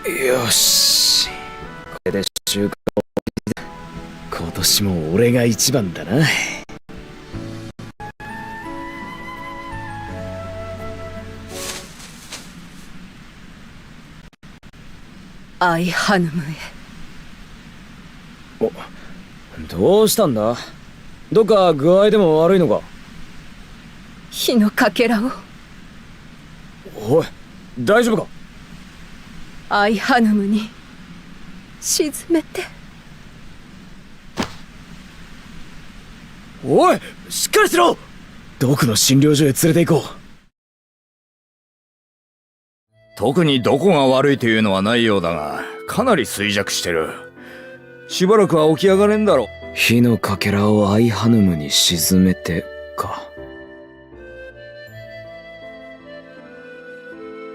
よし、これで収穫だ。今年も俺が一番だな。アイハヌムへ。お、どうしたんだ？どっか具合でも悪いのか？火のかけらを。おい、大丈夫か？アイハヌムに沈めて。おい、しっかりしろ！毒の診療所へ連れて行こう。特にどこが悪いというのはないようだが、かなり衰弱してる。しばらくは起き上がれんだろ。火のかけらをアイハヌムに沈めてか。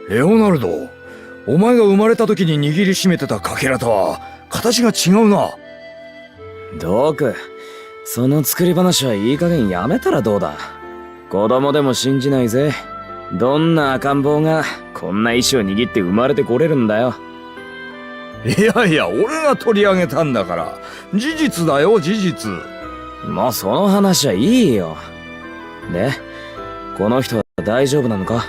レオナルド、お前が生まれた時に握りしめてたかけらとは形が違うな。ドク、その作り話はいい加減やめたらどうだ。子供でも信じないぜ。どんな赤ん坊がこんな石を握って生まれてこれるんだよ。いやいや、俺が取り上げたんだから。事実だよ、事実。もうその話はいいよ。で、この人は大丈夫なのか？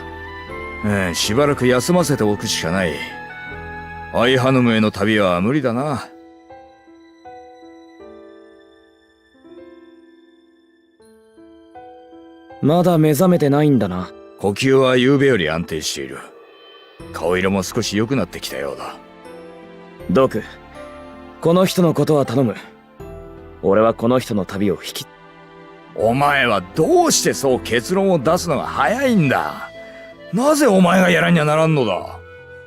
しばらく休ませておくしかない。アイハヌムへの旅は無理だな。まだ目覚めてないんだな。呼吸は昨べより安定している。顔色も少し良くなってきたようだ。ドク、この人のことは頼む。俺はこの人の旅を引き。お前はどうしてそう結論を出すのが早いんだ。なぜお前がやらにゃならんのだ。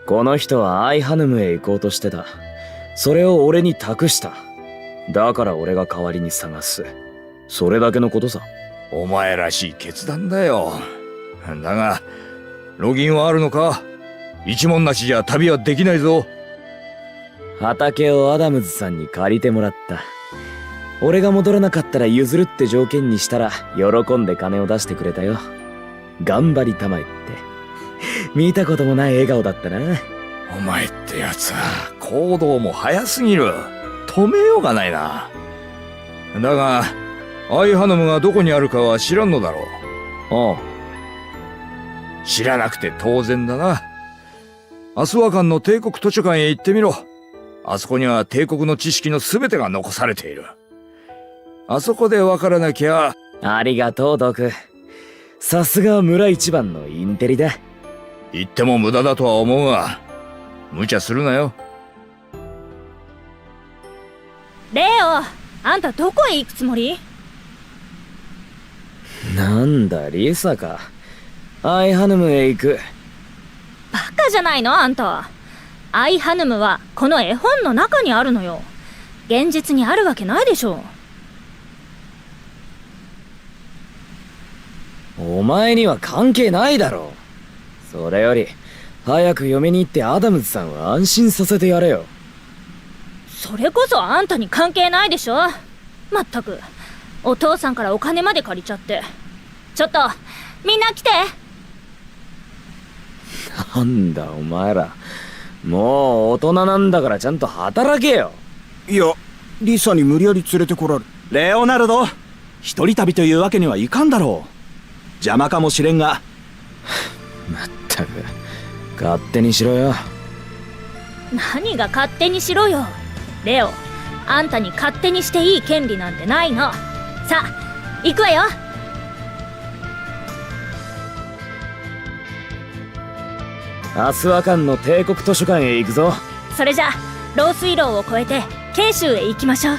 この人はアイハヌムへ行こうとしてた。それを俺に託した。だから俺が代わりに探す。それだけのことさ。お前らしい決断だよ。だが、ロギンはあるのか？一文なしじゃ旅はできないぞ。畑をアダムズさんに借りてもらった。俺が戻らなかったら譲るって条件にしたら喜んで金を出してくれたよ。頑張りたまえって。見たこともない笑顔だったな。お前ってやつは行動も早すぎる。止めようがないな。だが、アイハヌムがどこにあるかは知らんのだろう。おう。知らなくて当然だな。アスワカンの帝国図書館へ行ってみろ。あそこには帝国の知識の全てが残されている。あそこでわからなきゃ。ありがとう、ドク。さすが村一番のインテリだ。言っても無駄だとは思うが、無茶するなよ。レオ、あんたどこへ行くつもり？なんだ、リサか。アイハヌムへ行く。バカじゃないのあんた。アイハヌムはこの絵本の中にあるのよ。現実にあるわけないでしょ。お前には関係ないだろう。それより早く嫁に行ってアダムズさんを安心させてやれよ。それこそあんたに関係ないでしょ。まったく、お父さんからお金まで借りちゃって。ちょっとみんな来て。なんだお前ら、もう大人なんだからちゃんと働けよ。いや、リサに無理やり連れてこられ。レオナルド、一人旅というわけにはいかんだろう。邪魔かもしれんが。まったく、勝手にしろよ。何が勝手にしろよ。レオ、あんたに勝手にしていい権利なんてないの。さあ行くわよ。アスワカンの帝国図書館へ行くぞ。それじゃロースイローを越えて慶州へ行きましょう。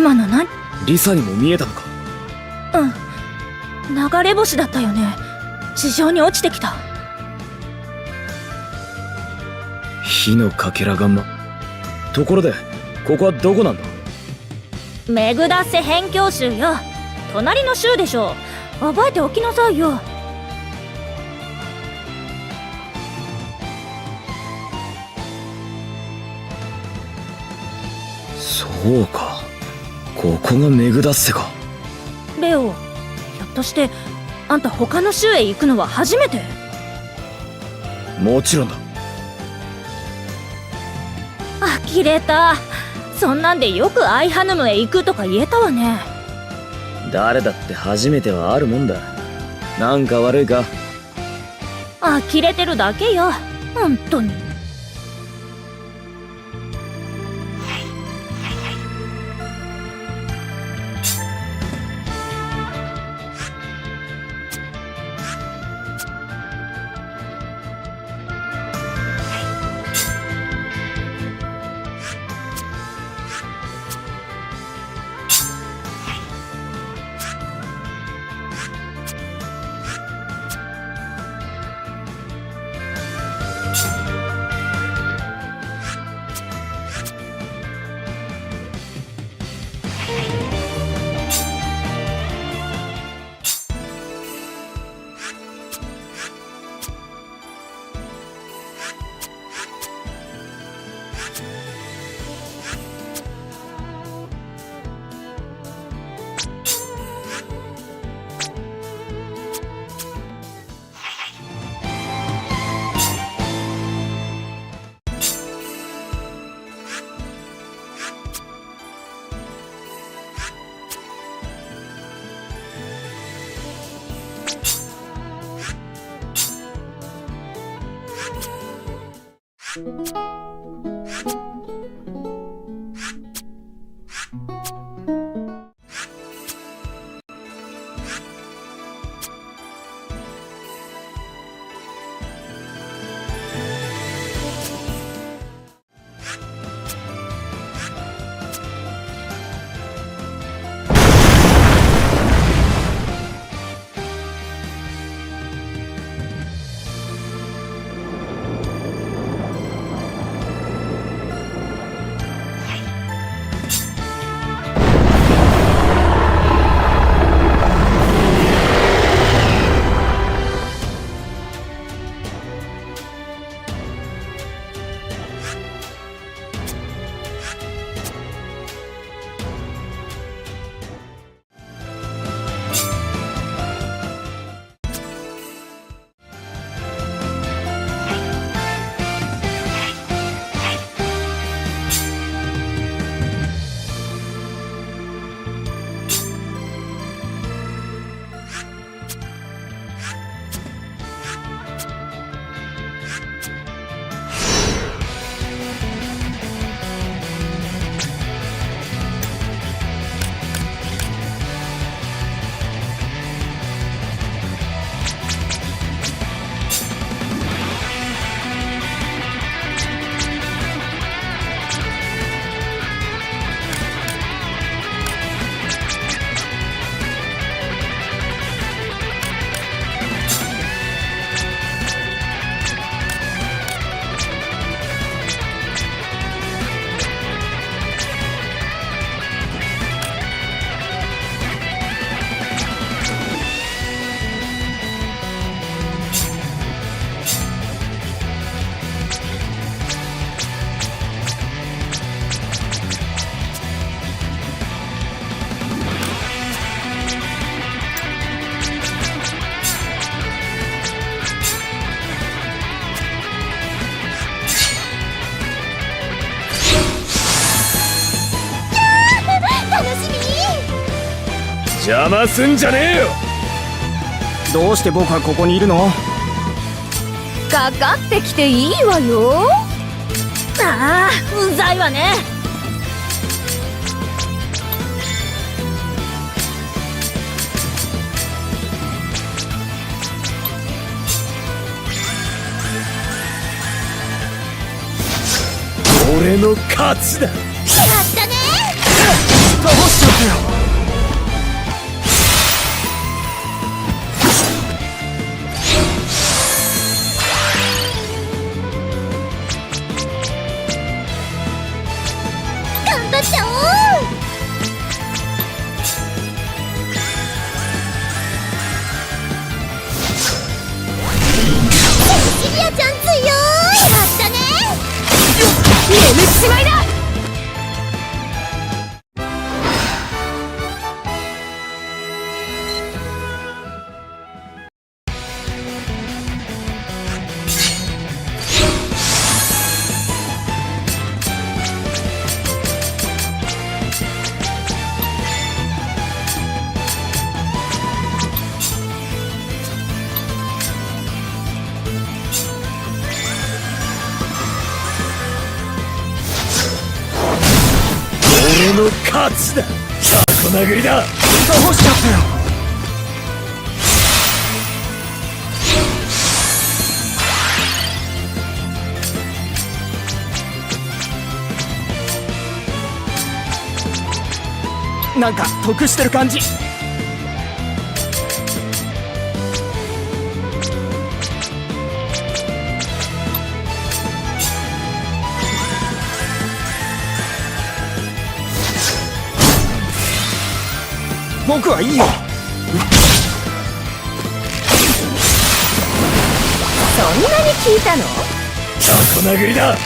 今の何？リサにも見えたのか？うん、流れ星だったよね。地上に落ちてきた。火のかけらがところでここはどこなんだ？メグダッセ辺境州よ。隣の州でしょ。覚えておきなさいよ。そうか、ここがメグダッセか。レオ、ひょっとしてあんた他の州へ行くのは初めて？もちろんだ。呆れた。そんなんでよくアイハヌムへ行くとか言えたわね。誰だって初めてはあるもんだ。なんか悪いか？呆れてるだけよ、本当に。邪魔すんじゃねえよ。どうして僕はここにいるの？かかってきていいわよ。ああ、うざいわね。俺の勝ちだ。やったね。倒した。ったよ。頑張っちゃおう。シリアちゃん強い。やったね。眠っちまいだ。俺の勝ちだ。タコ殴りだ。倒しちゃったよ。なんか得してる感じ。僕はいいよ。そんなに効いたの？タコ殴りだ。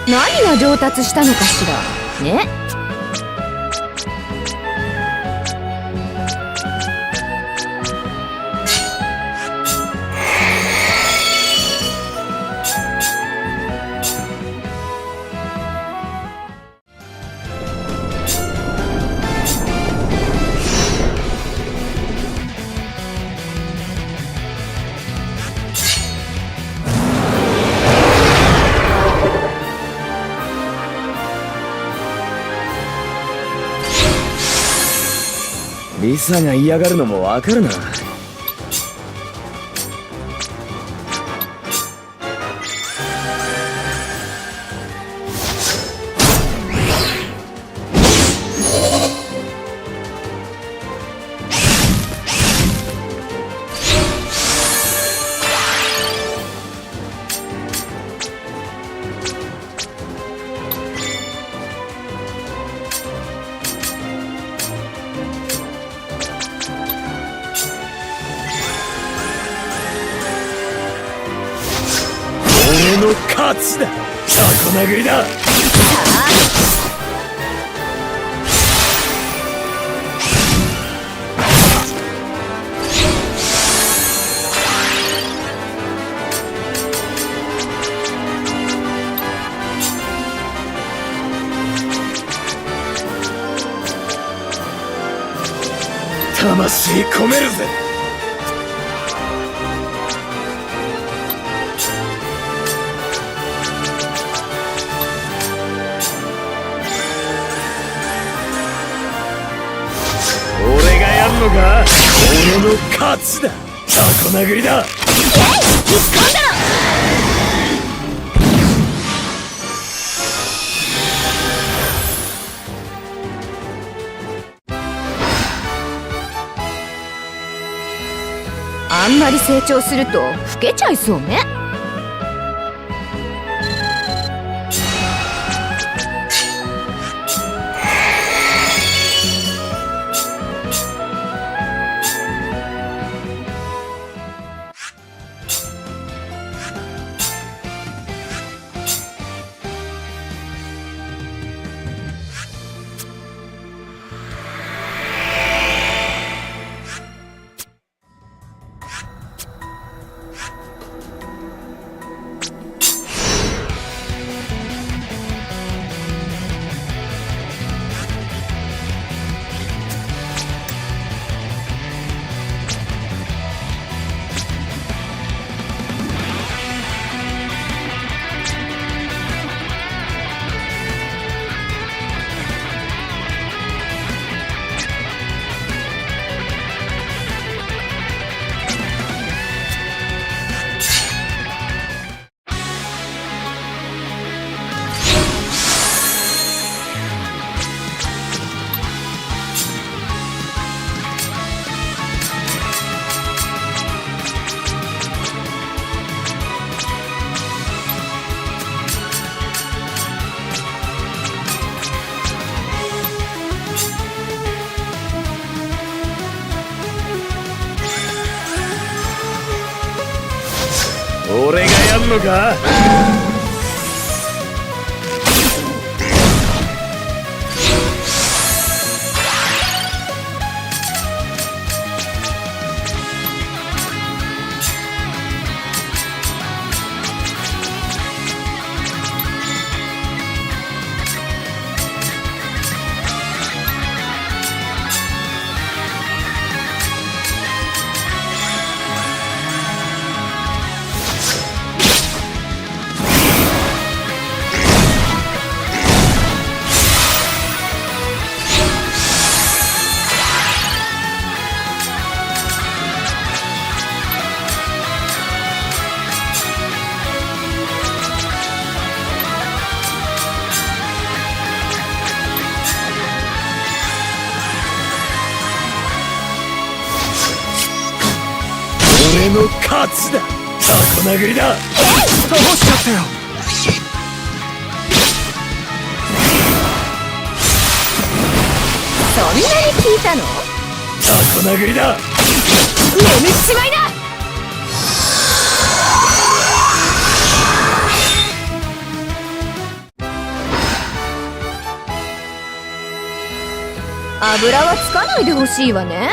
何が上達したのかしらね。リサが嫌がるのもわかるな。俺の勝ちだ。タコ殴りだ。魂込めるぜ。俺がやんのか。俺の勝ちだ。タコ殴りだ。イエイ、引っ込んだろ。あんまり成長すると老けちゃいそうね。のか？俺の勝ちだ。タコ殴りだ。倒しちゃったよ。そんなに聞いたの？タコ殴りだ。眠っちまいだ。油はつかないでほしいわね。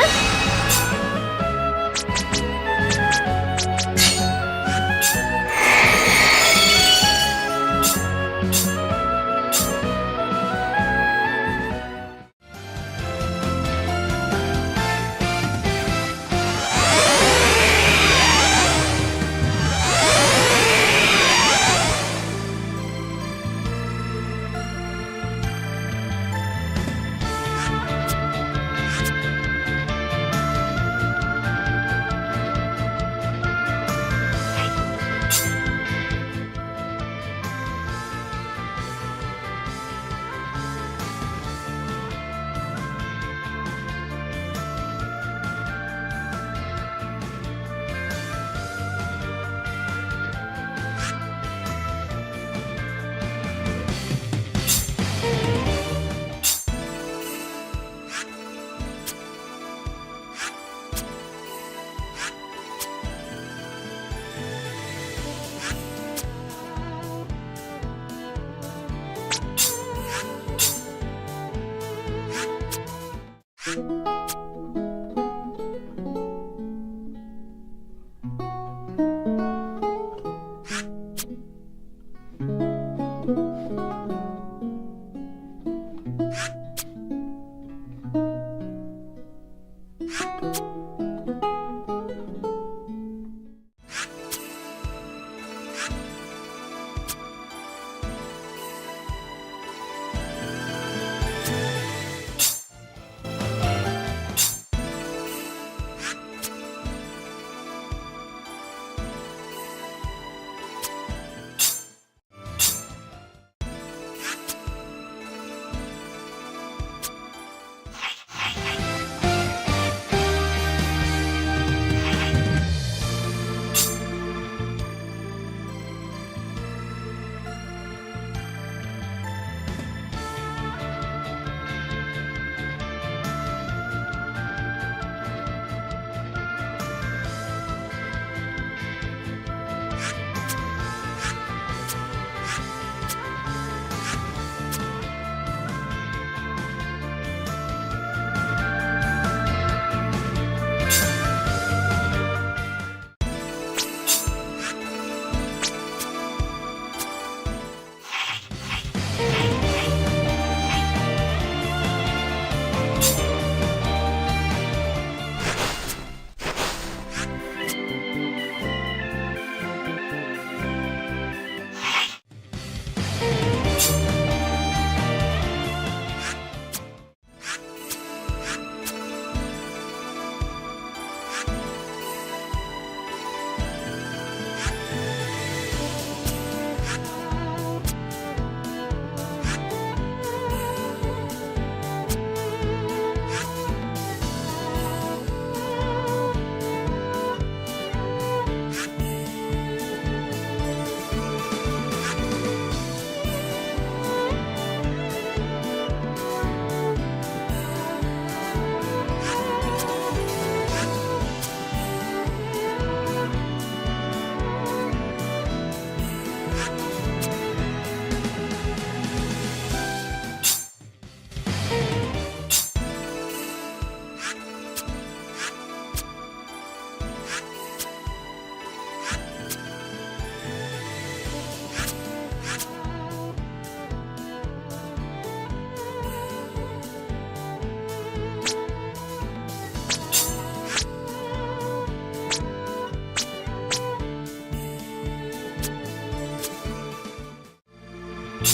ぶ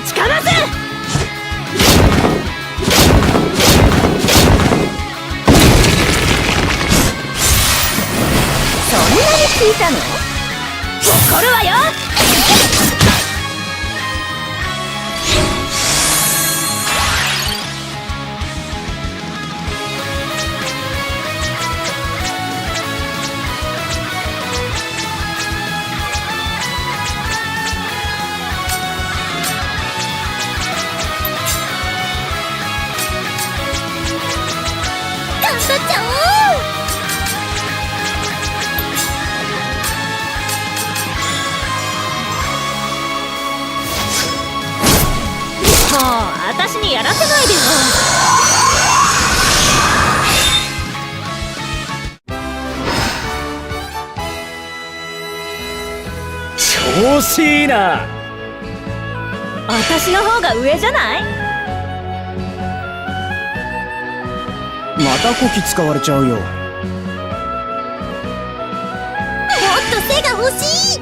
ちかます。そんなに聞いたの？怒るわよ。もう私にやらせないでよ。調子いいな。私の方が上じゃない？またこき使われちゃうよ。もっと背が欲しい。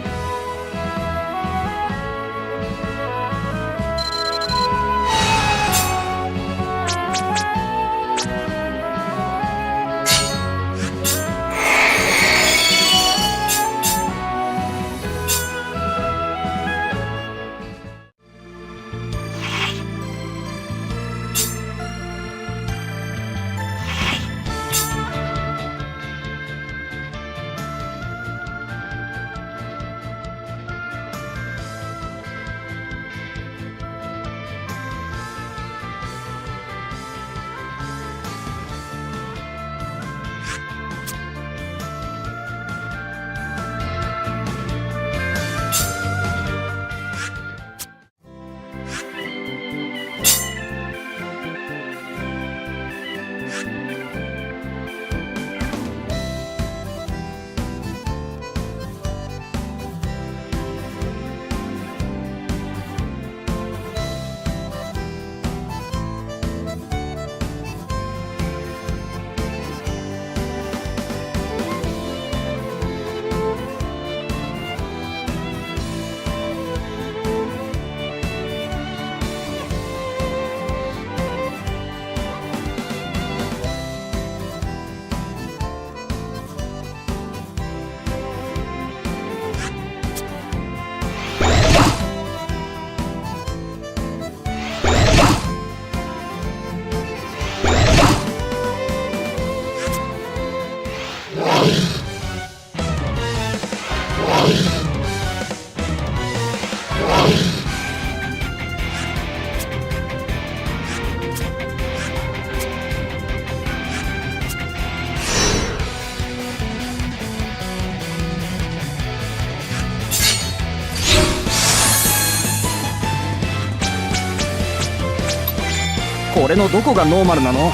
これのどこがノーマルなの？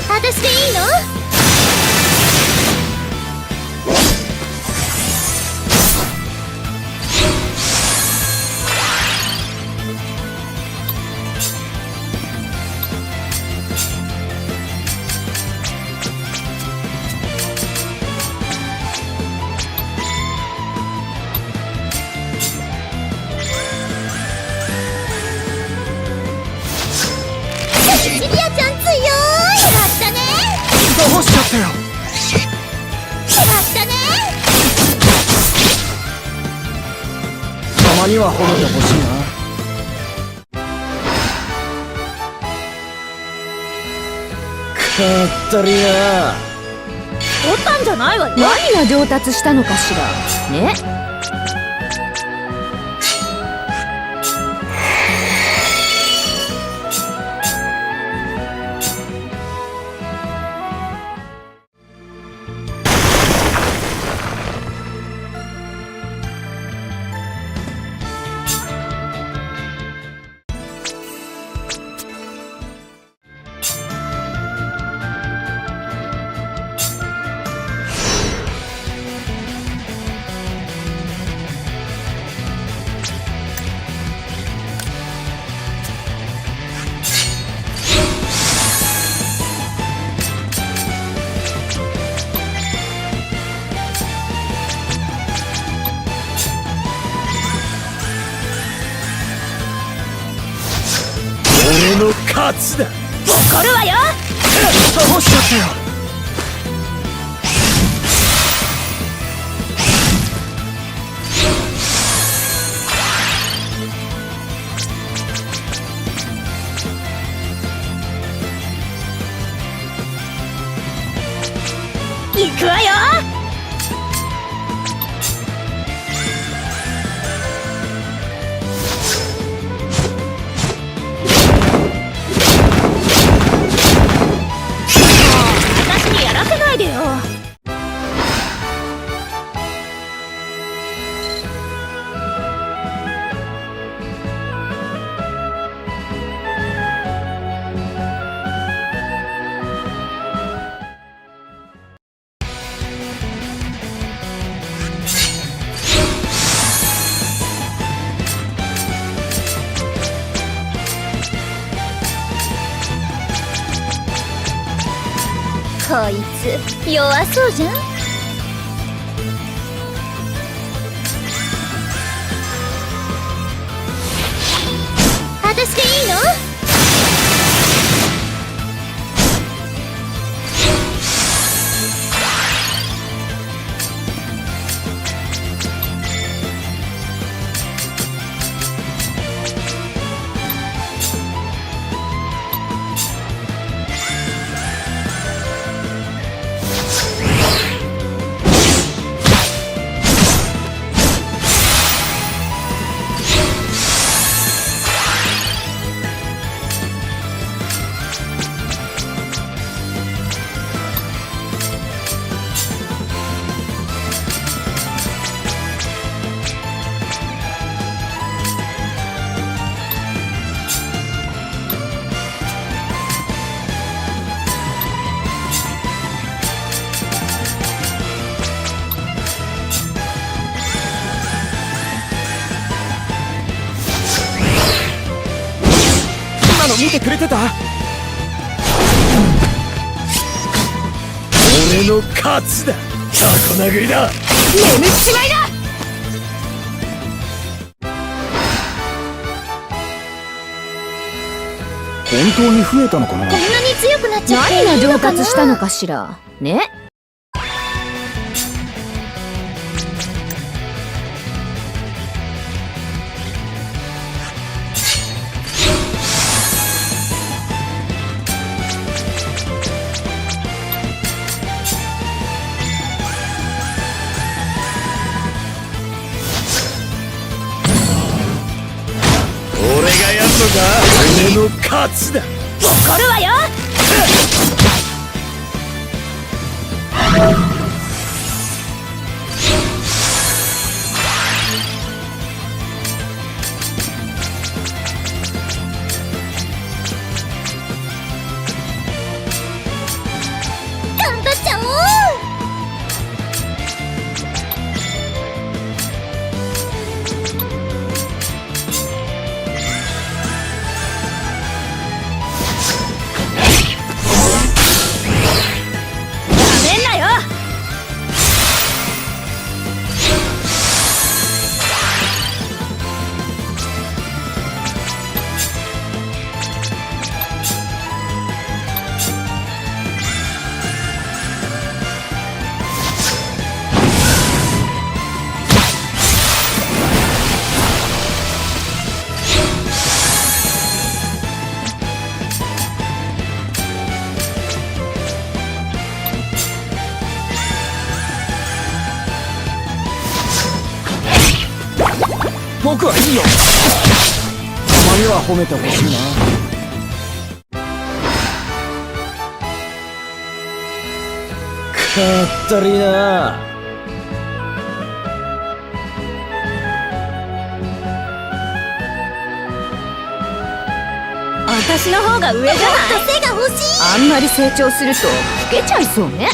私でいいの？シリアちゃん強い！やったね！どうしちゃったよ。やったね！たまには褒めてほしいな。かったりな。取ったんじゃないわよ。何が上達したのかしらね。俺の勝ちだ。怒るわよ。どうしちゃったよ。行くわよ。私にやらせないでよ。こいつ弱そうじゃん。私でいいの？今の見てくれてた？俺の勝ちだ。タコ殴りだ。眠っちまいだ。本当に増えたのかな？こんなに強くなっちゃっていい何が上のかな？達したのかしらね。俺がやんのか。俺の勝ちだ。怒るわよ。僕はいいよ。たまには褒めてほしいな。かったりーな。私の方が上じゃない？背が欲しい。あんまり成長すると老けちゃいそうね。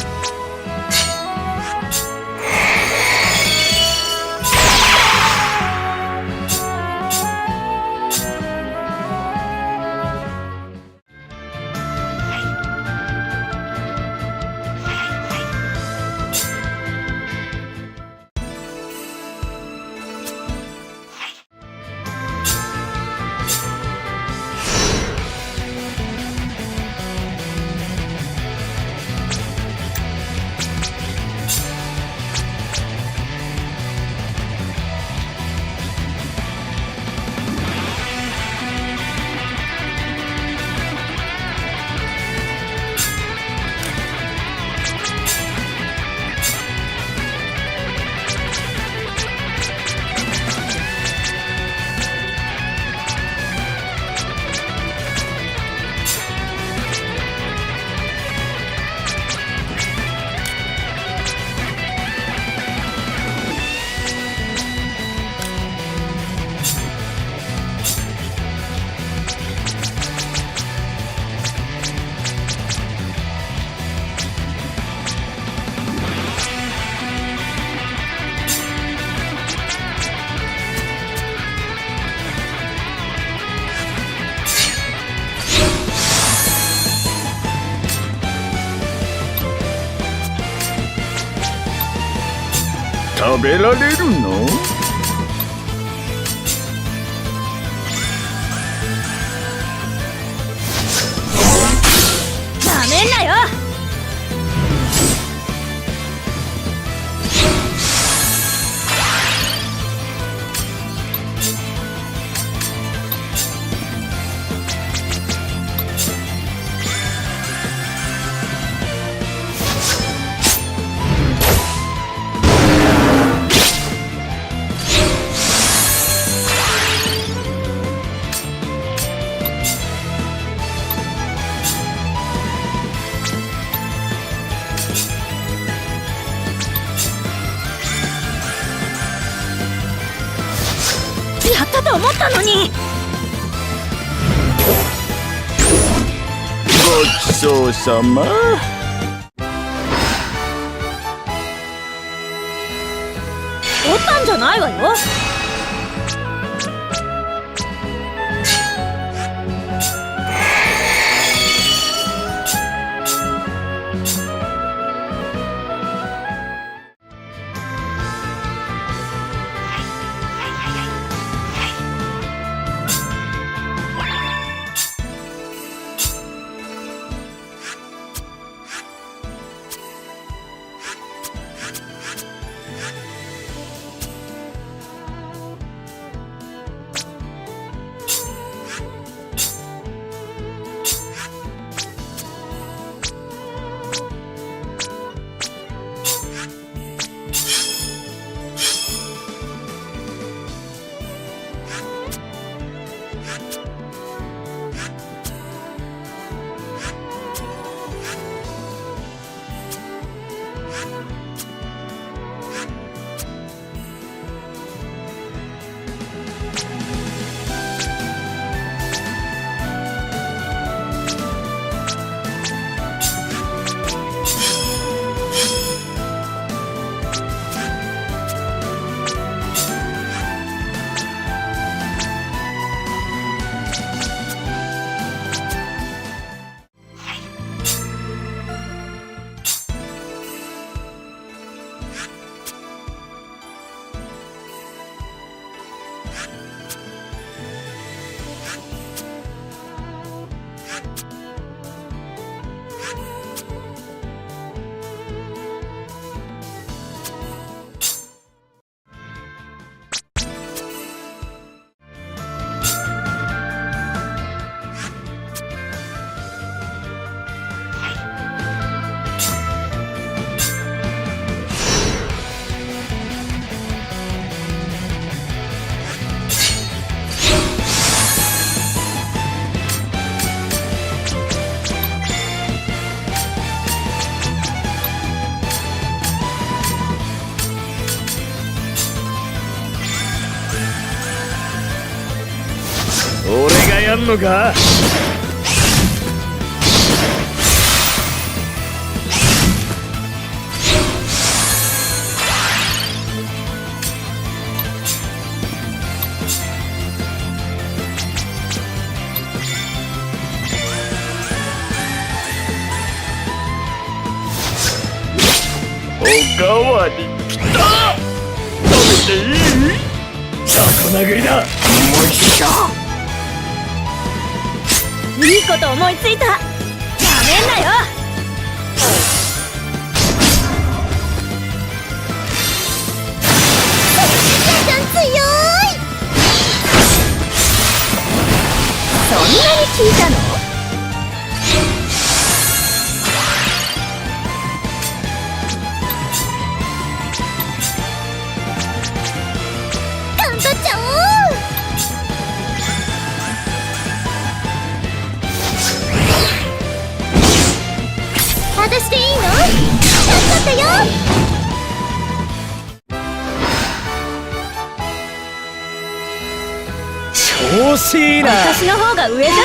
食べられるの？なめんなよ。やったと思ったのに。ごちそうさま。折ったんじゃないわよ。がんのか？おかわりきた！食べていい？タコ殴りだ！いいこと思いついた。やめんなよ。ちゃん強い。そんなに聞いたの？頑張っちゃおう。私でいいの？頑張ったよ。調子いいな。私の方が上じゃない？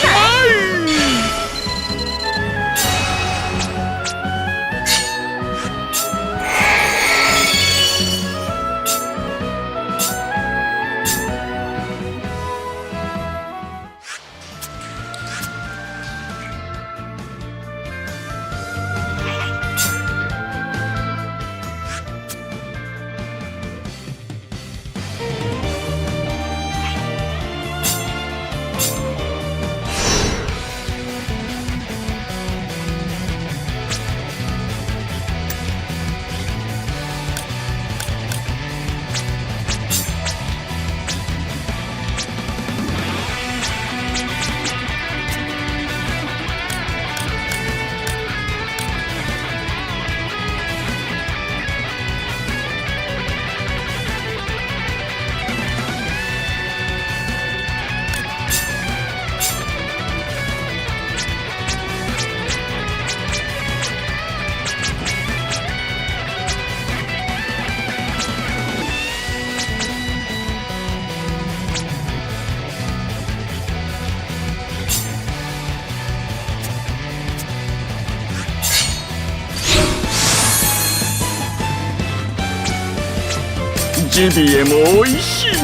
ジビエも美味しいね。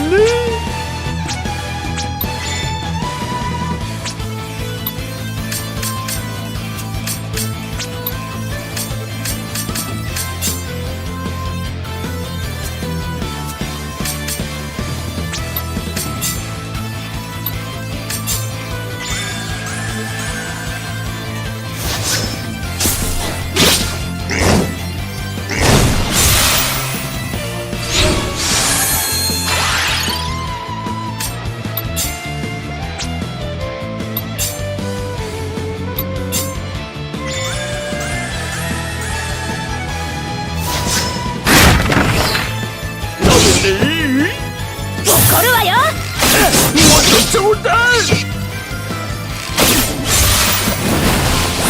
怒るわよ。ちょうだい！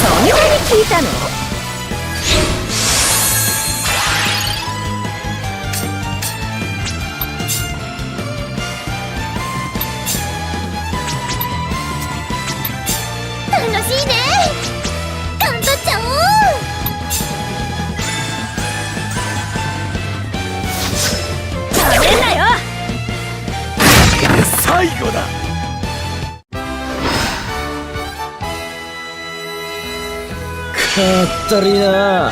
そんなに聞いたの？楽しいね。頑張っちゃおう。やめんなよ。最後だ。かったりな。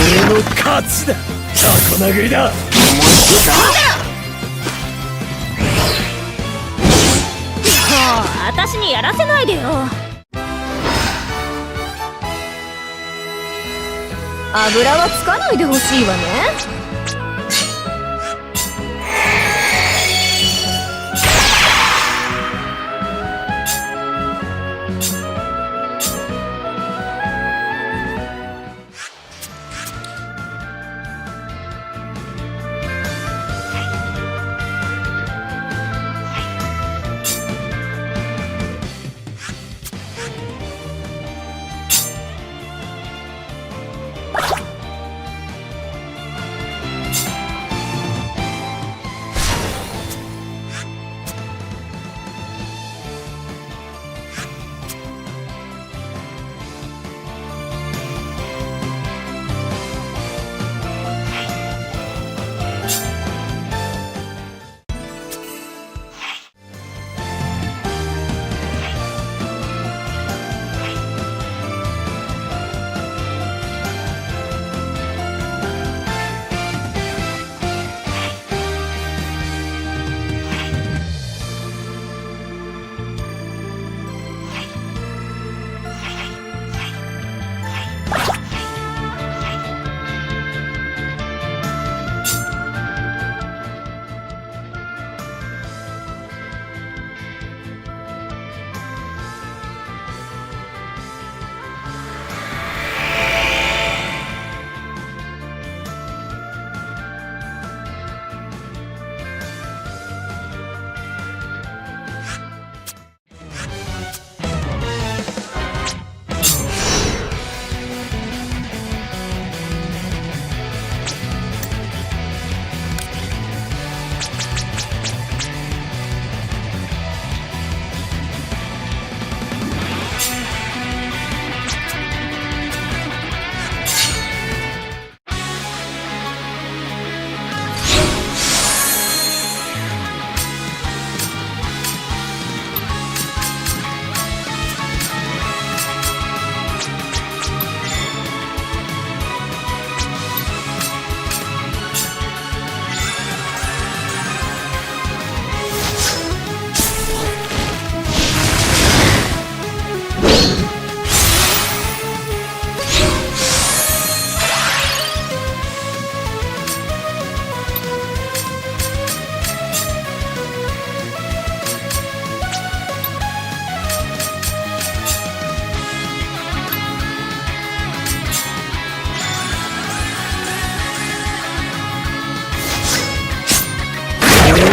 俺の勝ちだ。タコ殴りだ。私にやらせないでよ。油はつかないでほしいわね。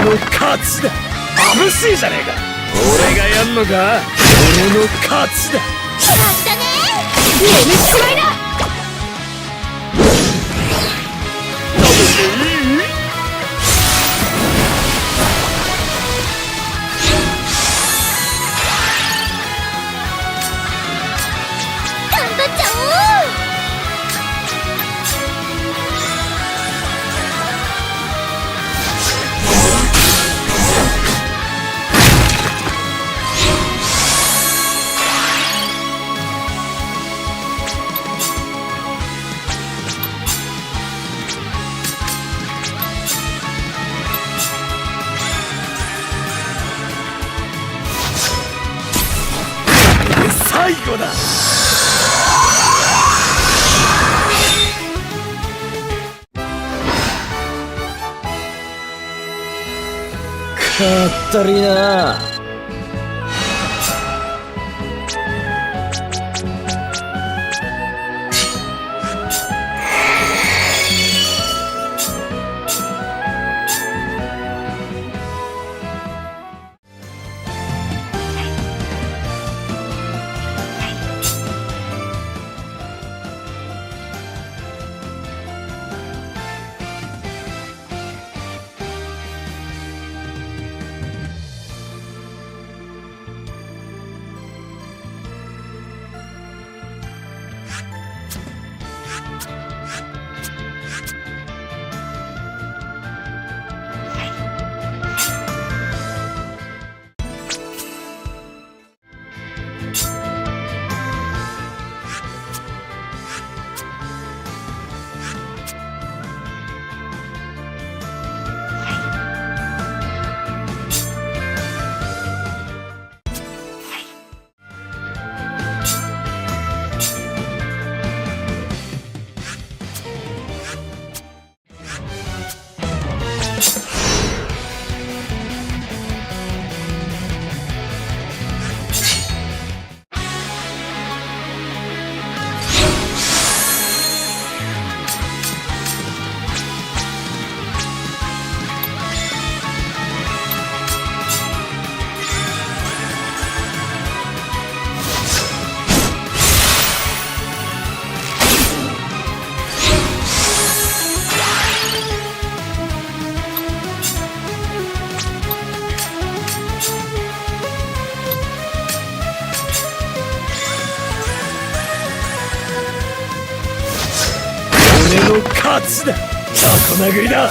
の勝ちだ。眩しいじゃねえか。俺がやんのか。俺の勝ちだ。やったね眠っちまいな。頑張っちゃおう。最後だ。かったりな。俺の勝ちだ。タコ殴りだ。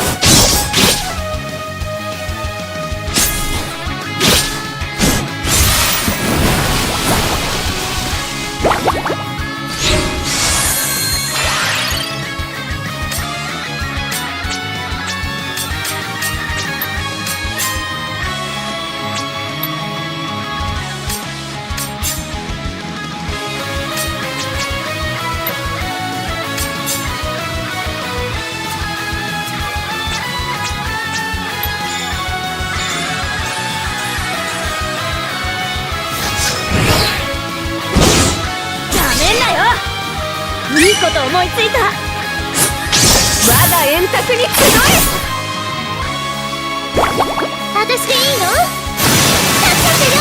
いいこと思いついた。我が円卓に集私でいいの？助けてよ。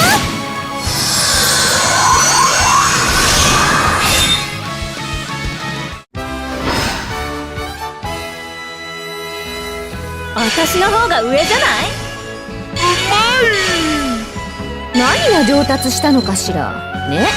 私の方が上じゃない？何が上達したのかしらね。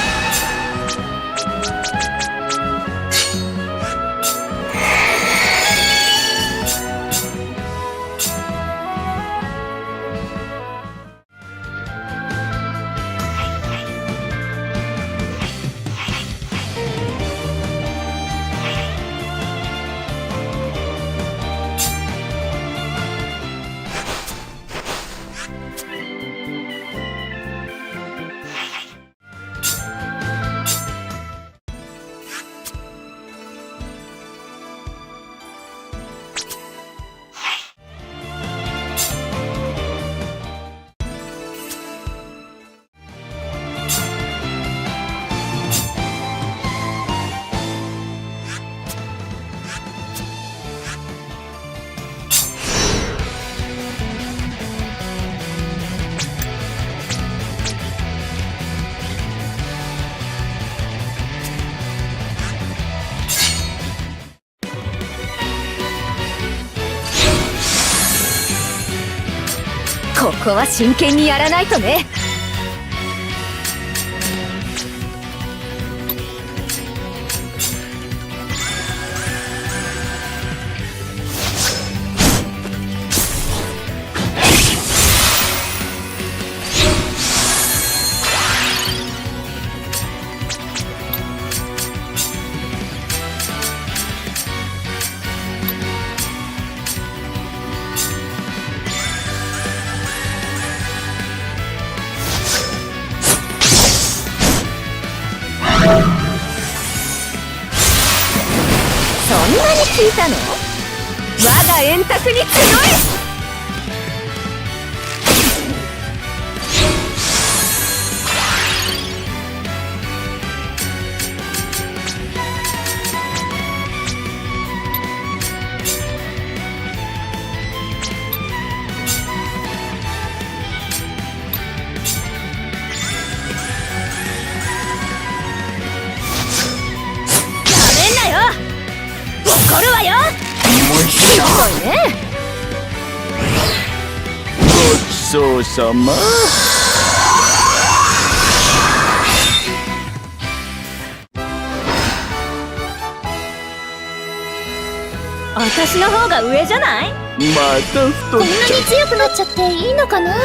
ここは真剣にやらないとね。そんなに聞いたの？我が円卓に集え！怒るわよ。ひどいね。ごちそうさま。私の方が上じゃない？また太っこんなに強くなっちゃっていいのかな？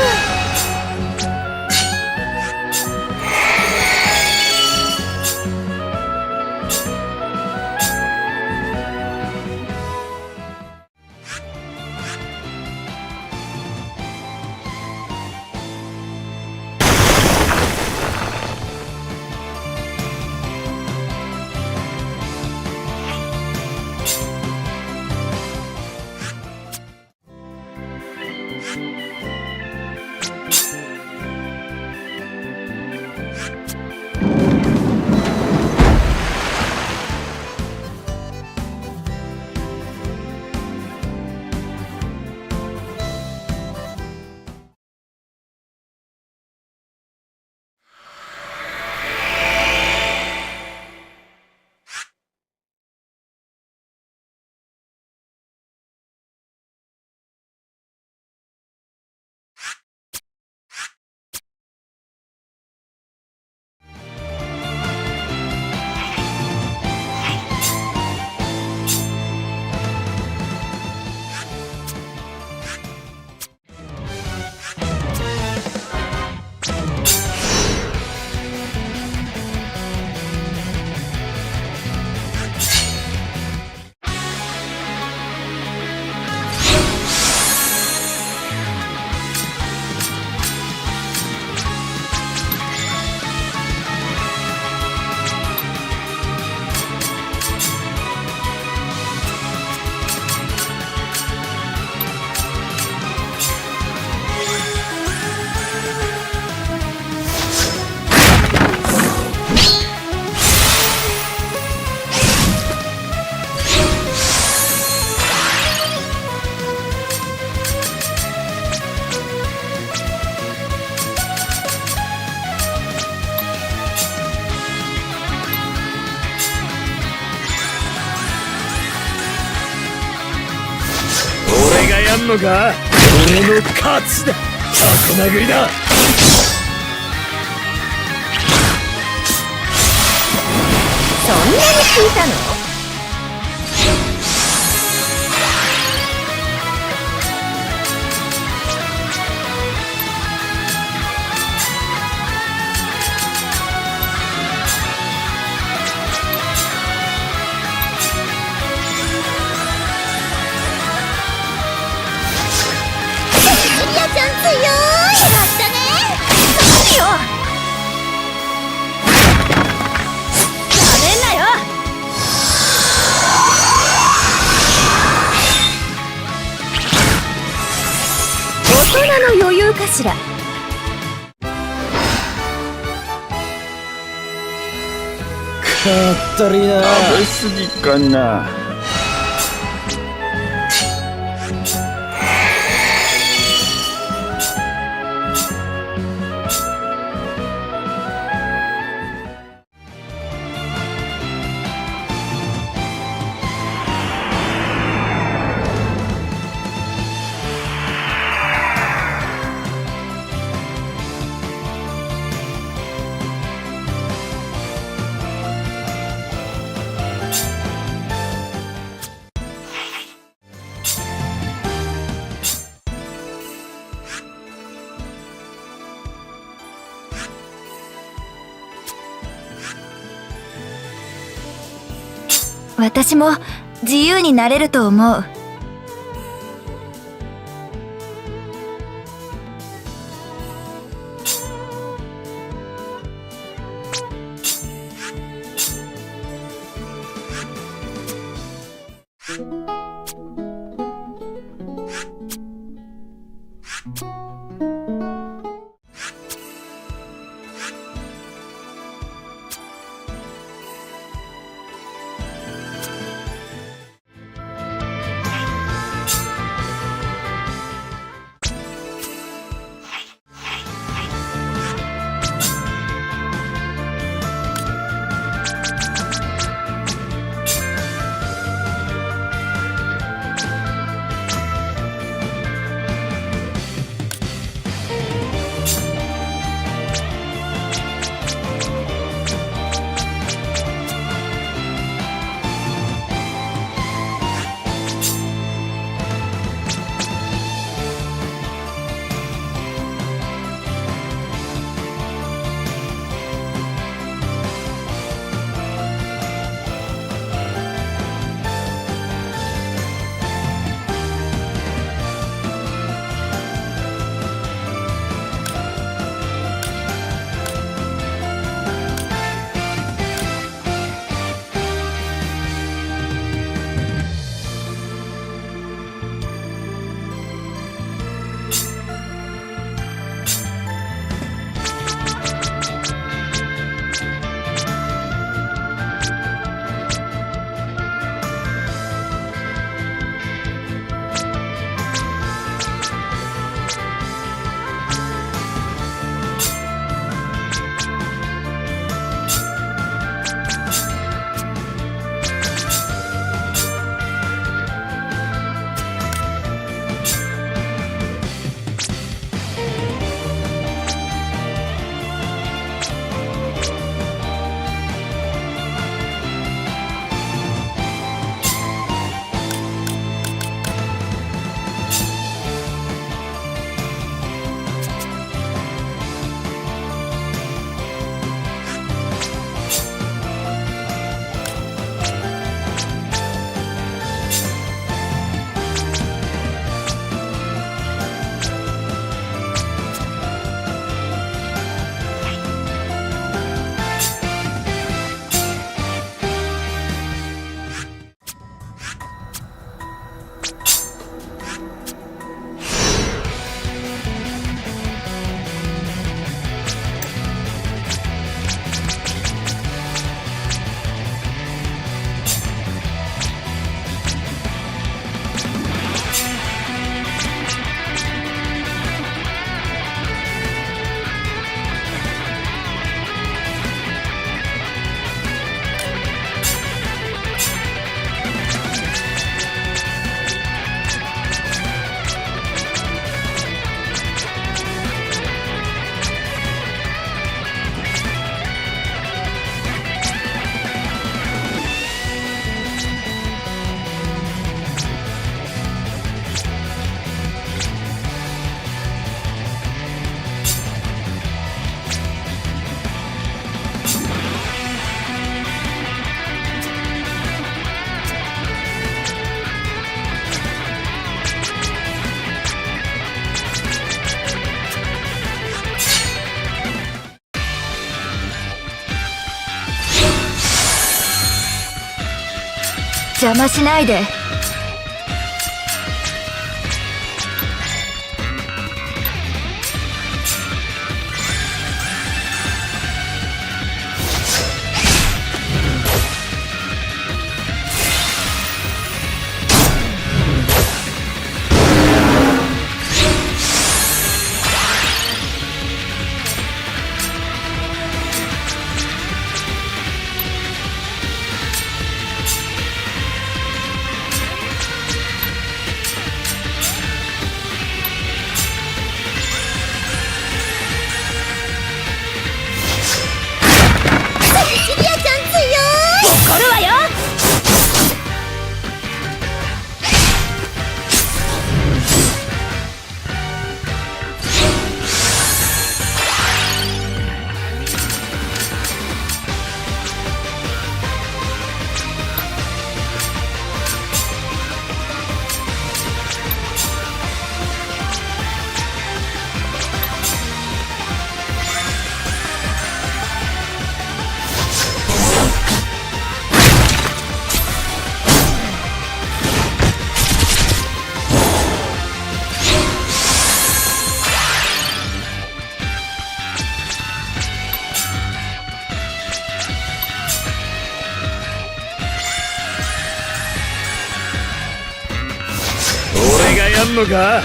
らんのか。俺の勝ちだ。箱殴りだ。そんなに聞いたの？リアちゃん強い。やったね。よやめんなよ。大人の余裕かしら。かったりな。食べ過ぎかな。私も自由になれると思う。邪魔しないで。シリアちゃん強怒るわよ。俺がやんのか？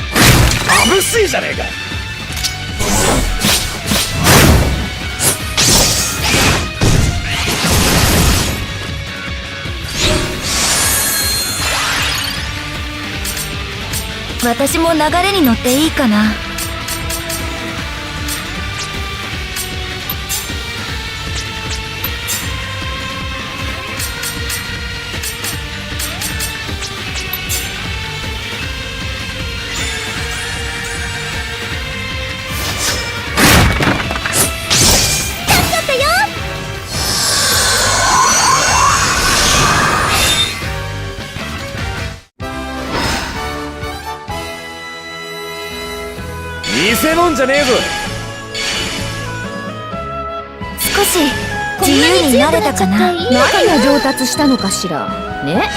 危しいじゃねえか。私も流れに乗っていいかな。見せもんじゃねえぞ。少し自由になれたかな。何が上達したのかしらね。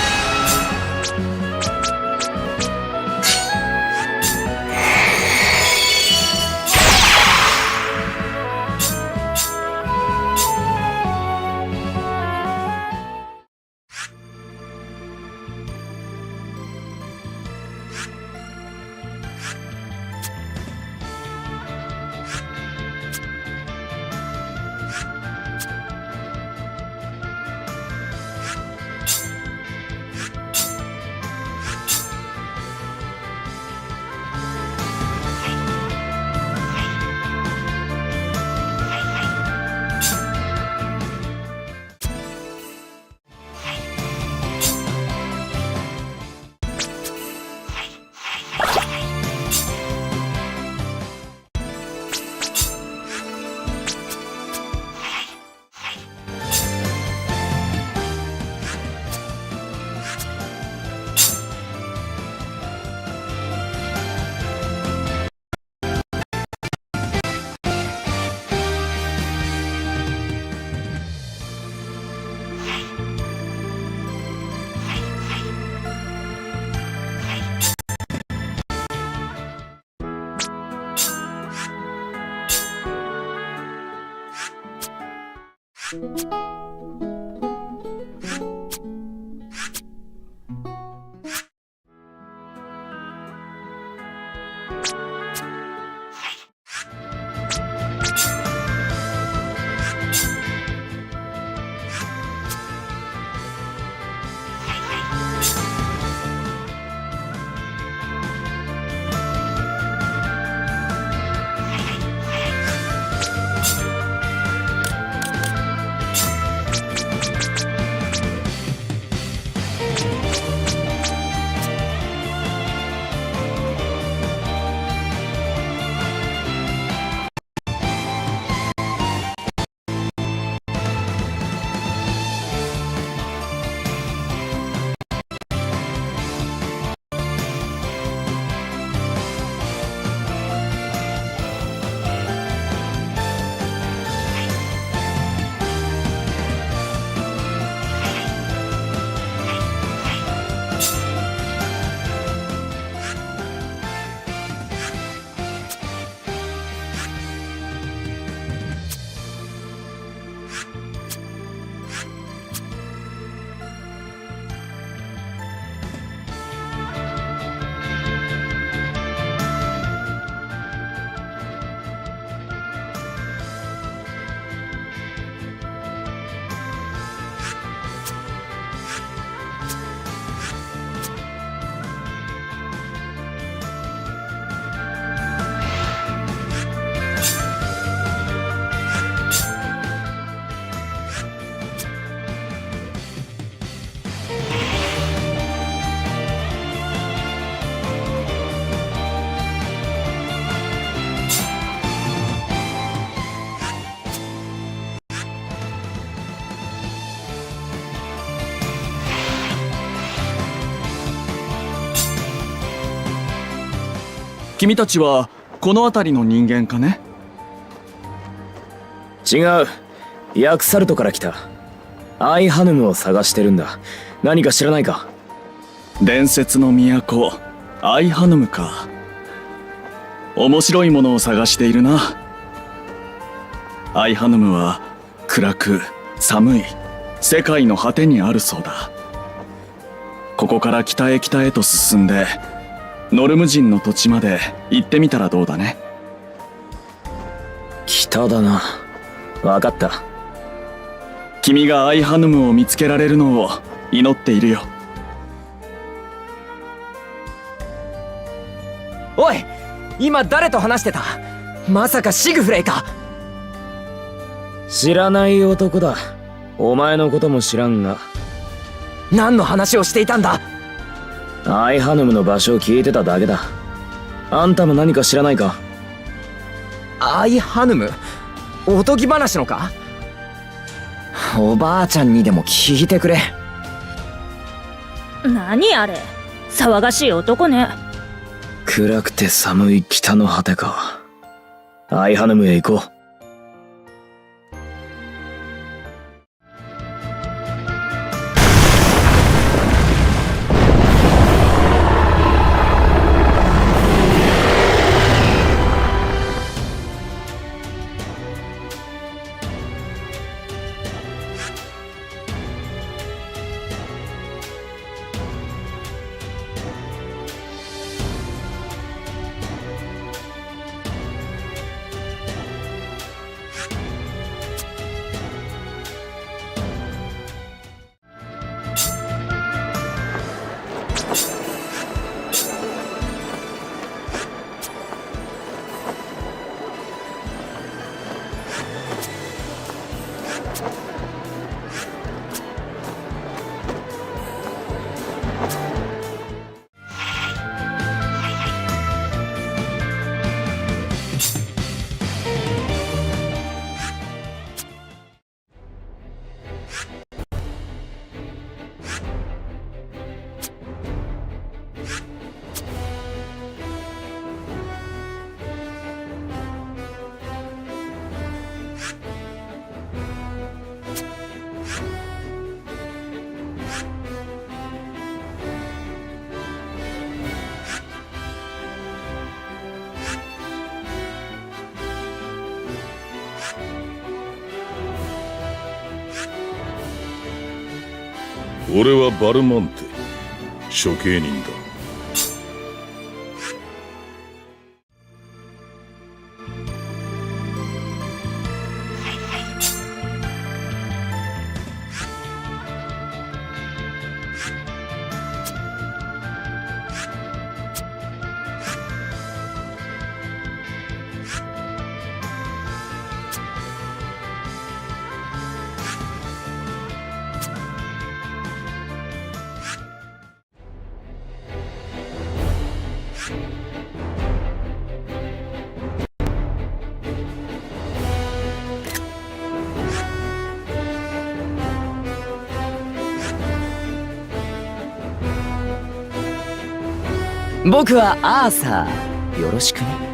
君たちはこの辺りの人間かね？違う。ヤクサルトから来た。アイハヌムを探してるんだ。何か知らないか？伝説の都アイハヌムか。面白いものを探しているな。アイハヌムは暗く寒い世界の果てにあるそうだ。ここから北へ北へと進んでノルム人の土地まで行ってみたらどうだね？北だな。わかった。君がアイハヌムを見つけられるのを祈っているよ。おい、今誰と話してた？まさかシグフレイか？知らない男だ。お前のことも知らんが。何の話をしていたんだ？アイハヌムの場所を聞いてただけだ。あんたも何か知らないか？アイハヌム？おとぎ話のか？おばあちゃんにでも聞いてくれ。何あれ、騒がしい男ね。暗くて寒い北の果てか。アイハヌムへ行こう。俺はバルマンテ、処刑人だ。僕はアーサー、よろしくね。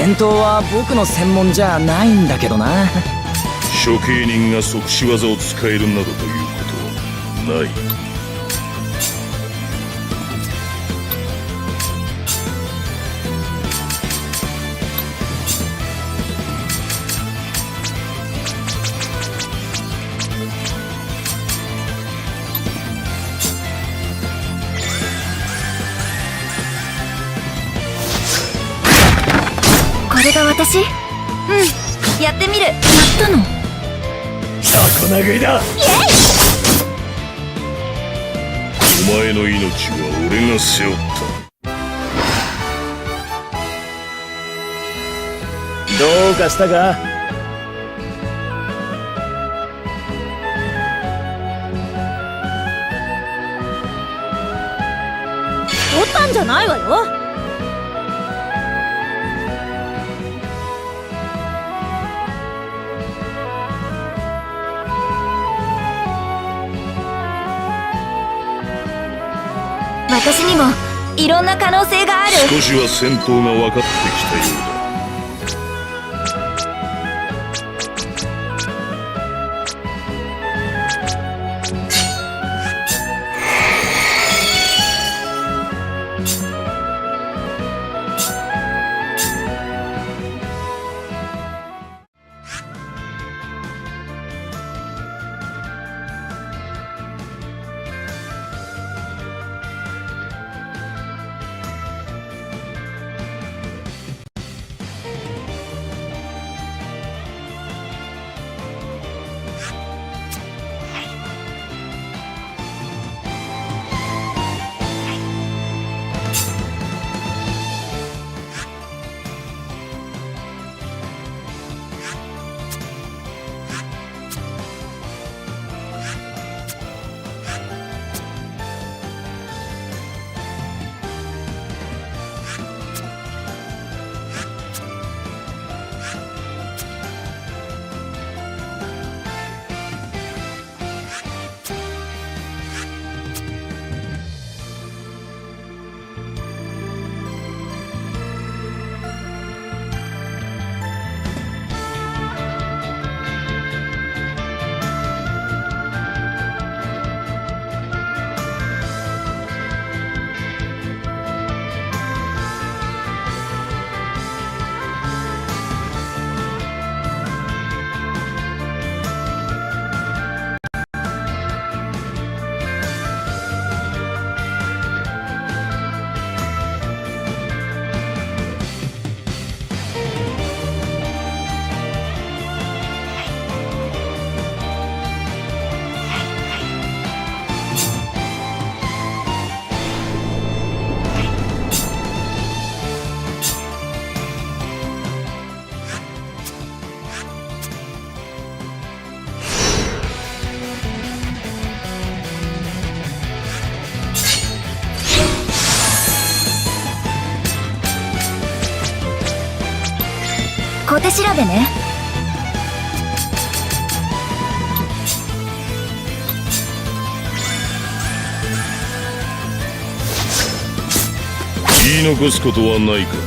戦闘は僕の専門じゃないんだけどな。処刑人が即死技を使えるなどということはない。これが私？やってみる。やったの？雑魚殴りだ。お前の命は俺が背負った。どうかしたか？取ったんじゃないわよ。私にもいろんな可能性がある。少しは戦闘が分かってきたようだ。小手調べね。言い残すことはないか。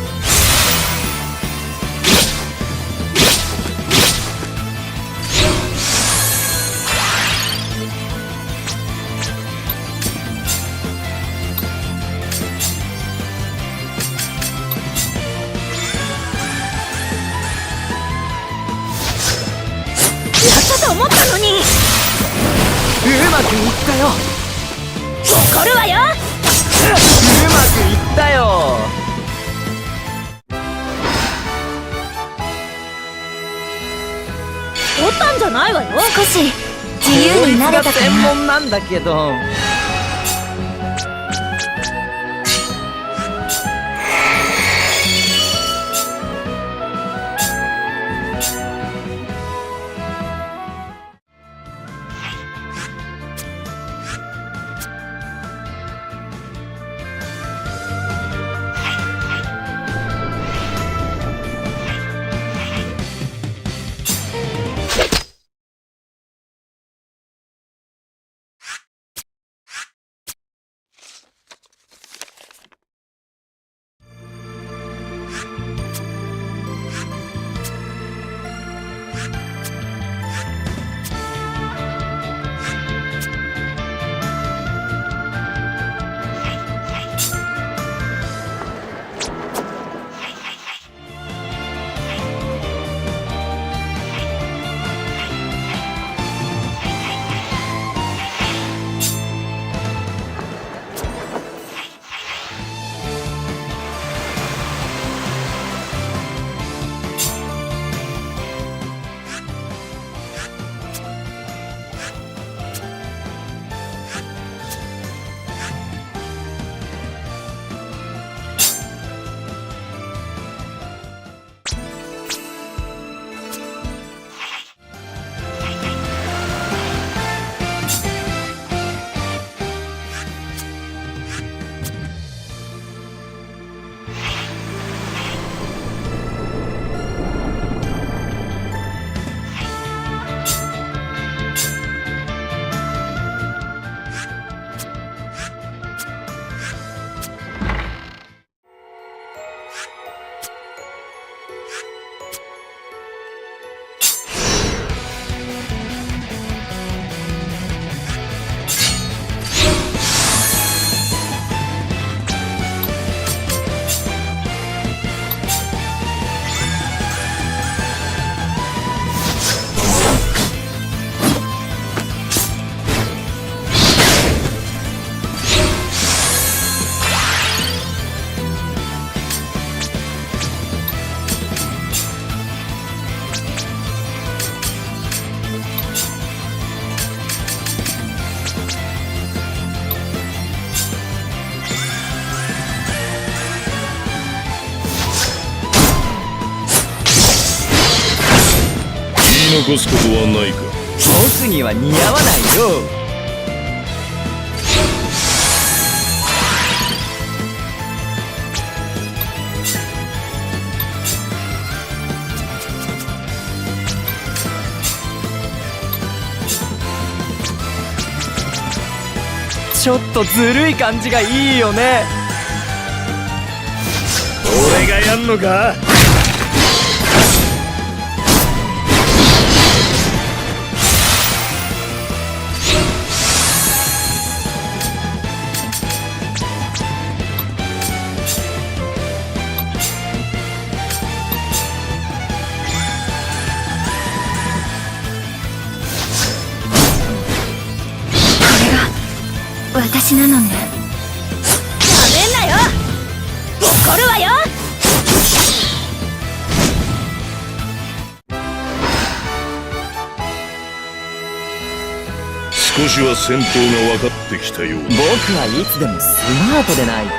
と思ったのに。うまくいったよ。怒るわよ。うまくいったよ。取ったんじゃないわよ。少し自由になれたかな。専門なんだけど。残すことはないか。僕には似合わないよ。ちょっとずるい感じがいいよね。俺がやんのか。私なのね。なめんなよ。怒るわよ。少しは戦闘が分かってきたようだ。僕はいつでもスマートでないと。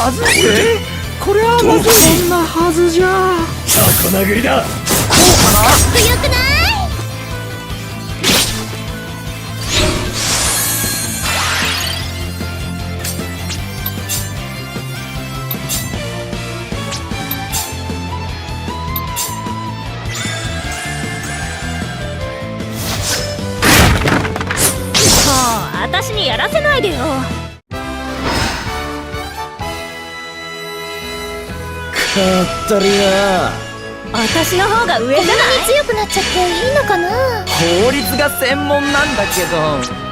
まずい。これはまずい。そんなはずじゃ。雑魚殴りだ。よくない？もう私にやらせないでよ。かったりな。私の方が上じゃない？強くなっちゃっていいのかな？法律が専門なんだけど。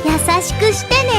優しくしてね。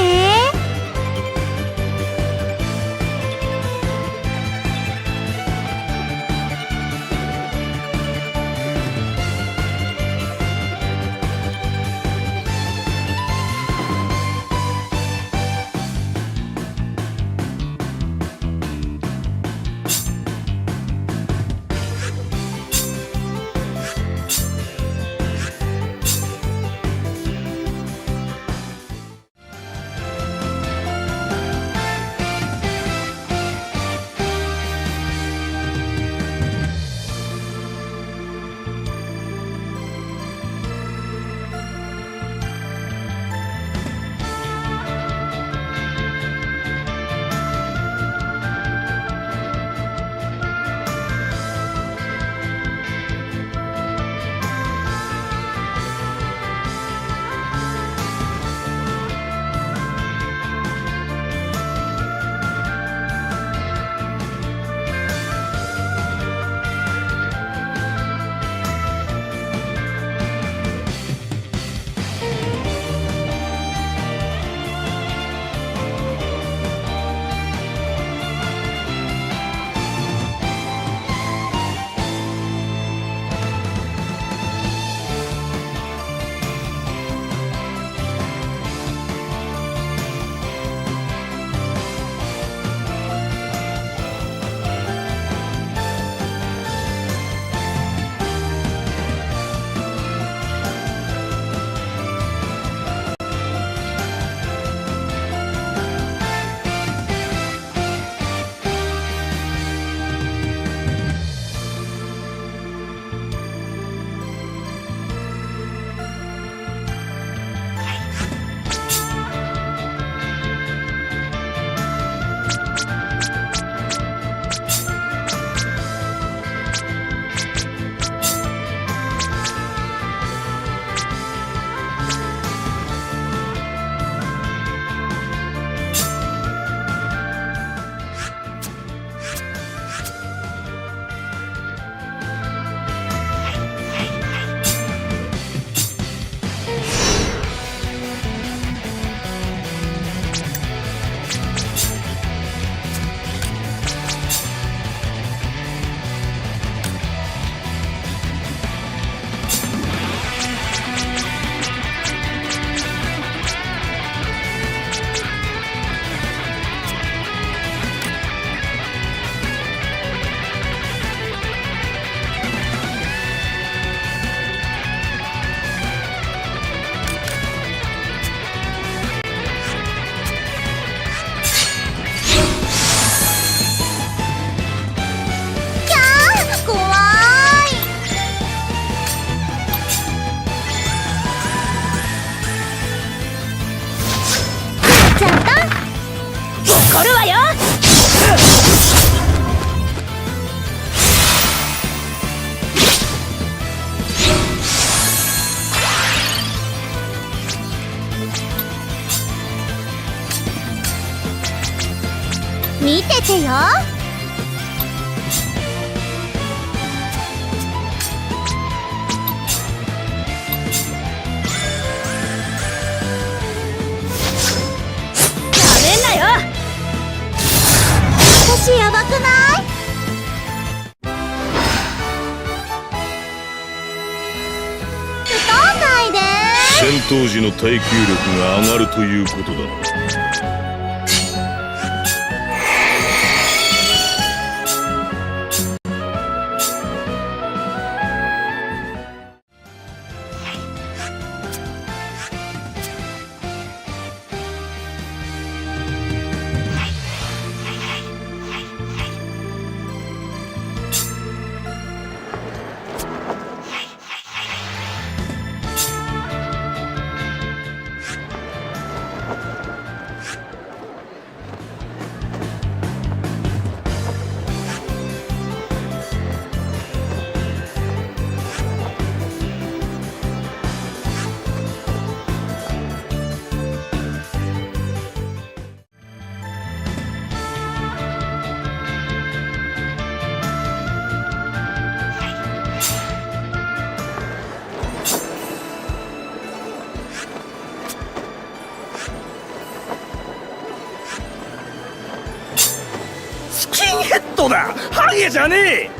めんなよ。私やばくない？太んないで。戦闘時の耐久力が上がるということだ。スキンヘッドだ、ハゲじゃねえ。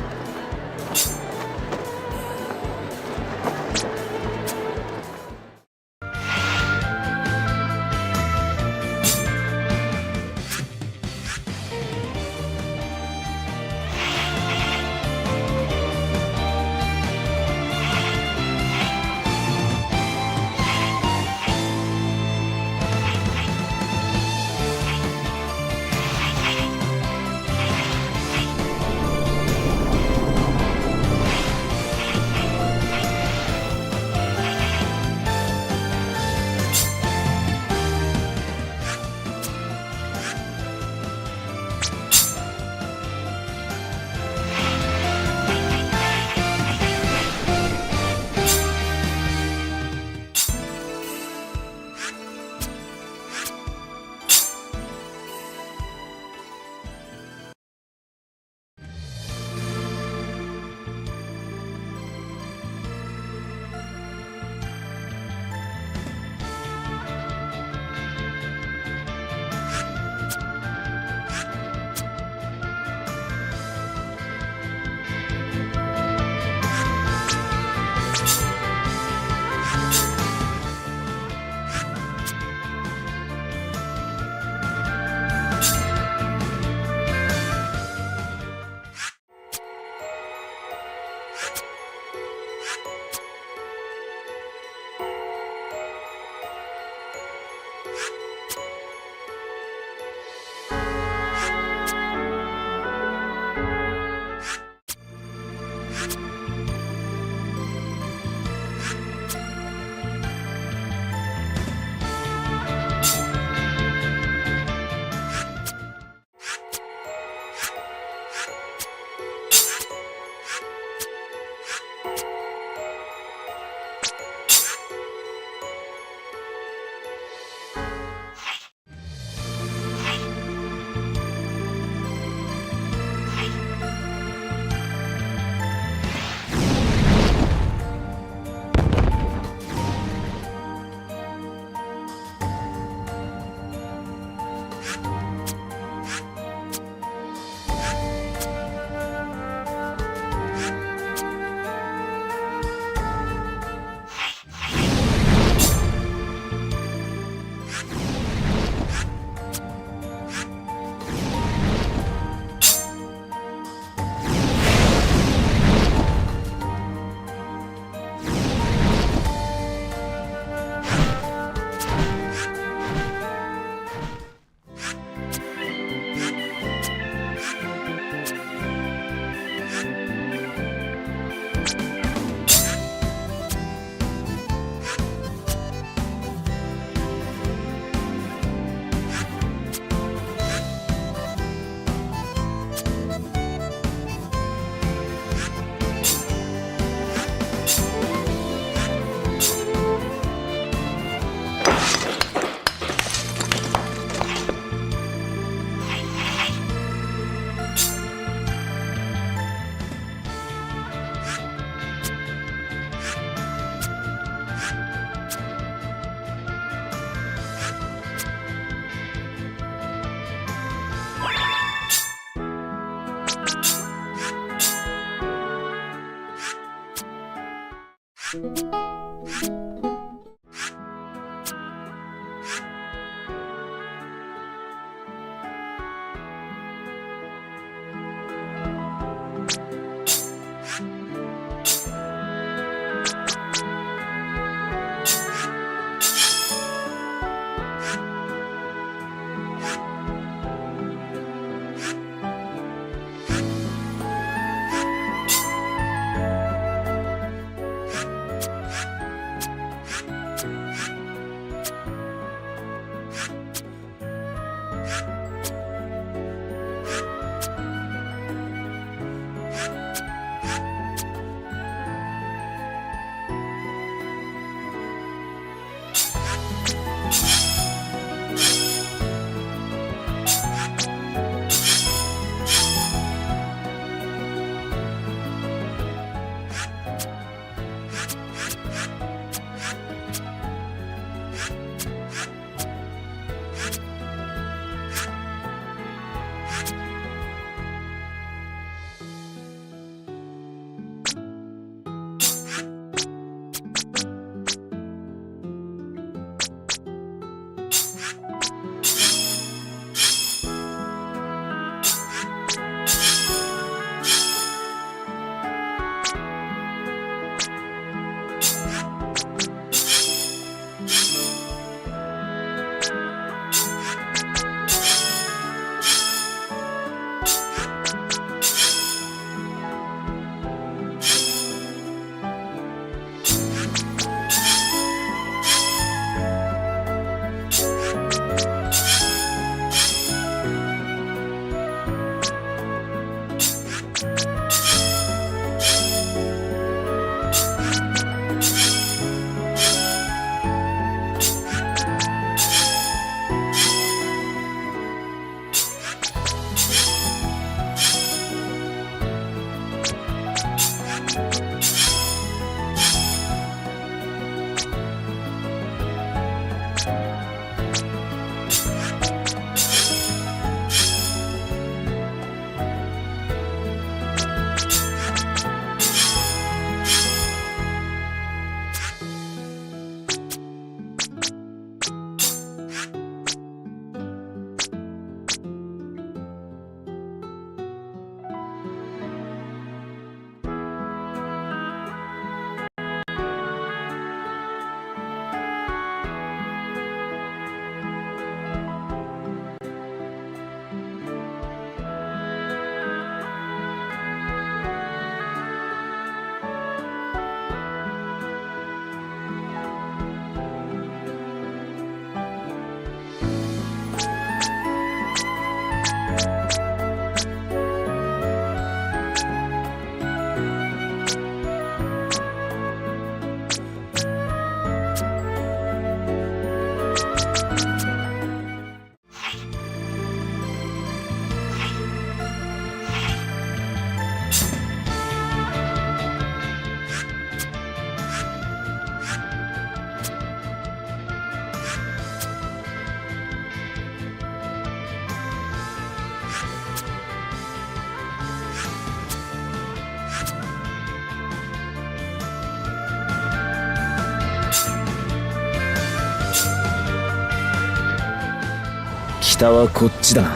北はこっちだな。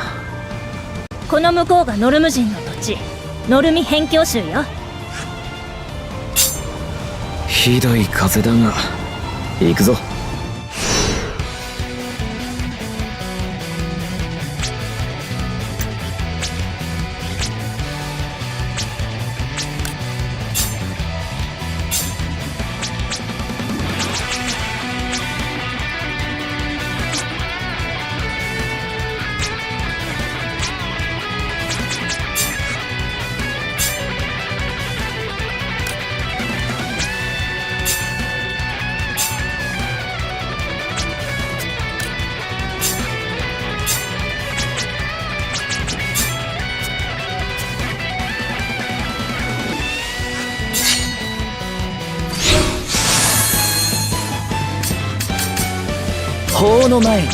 この向こうがノルム人の土地、ノルミ辺境州よ。ひどい風だが行くぞ。法の前に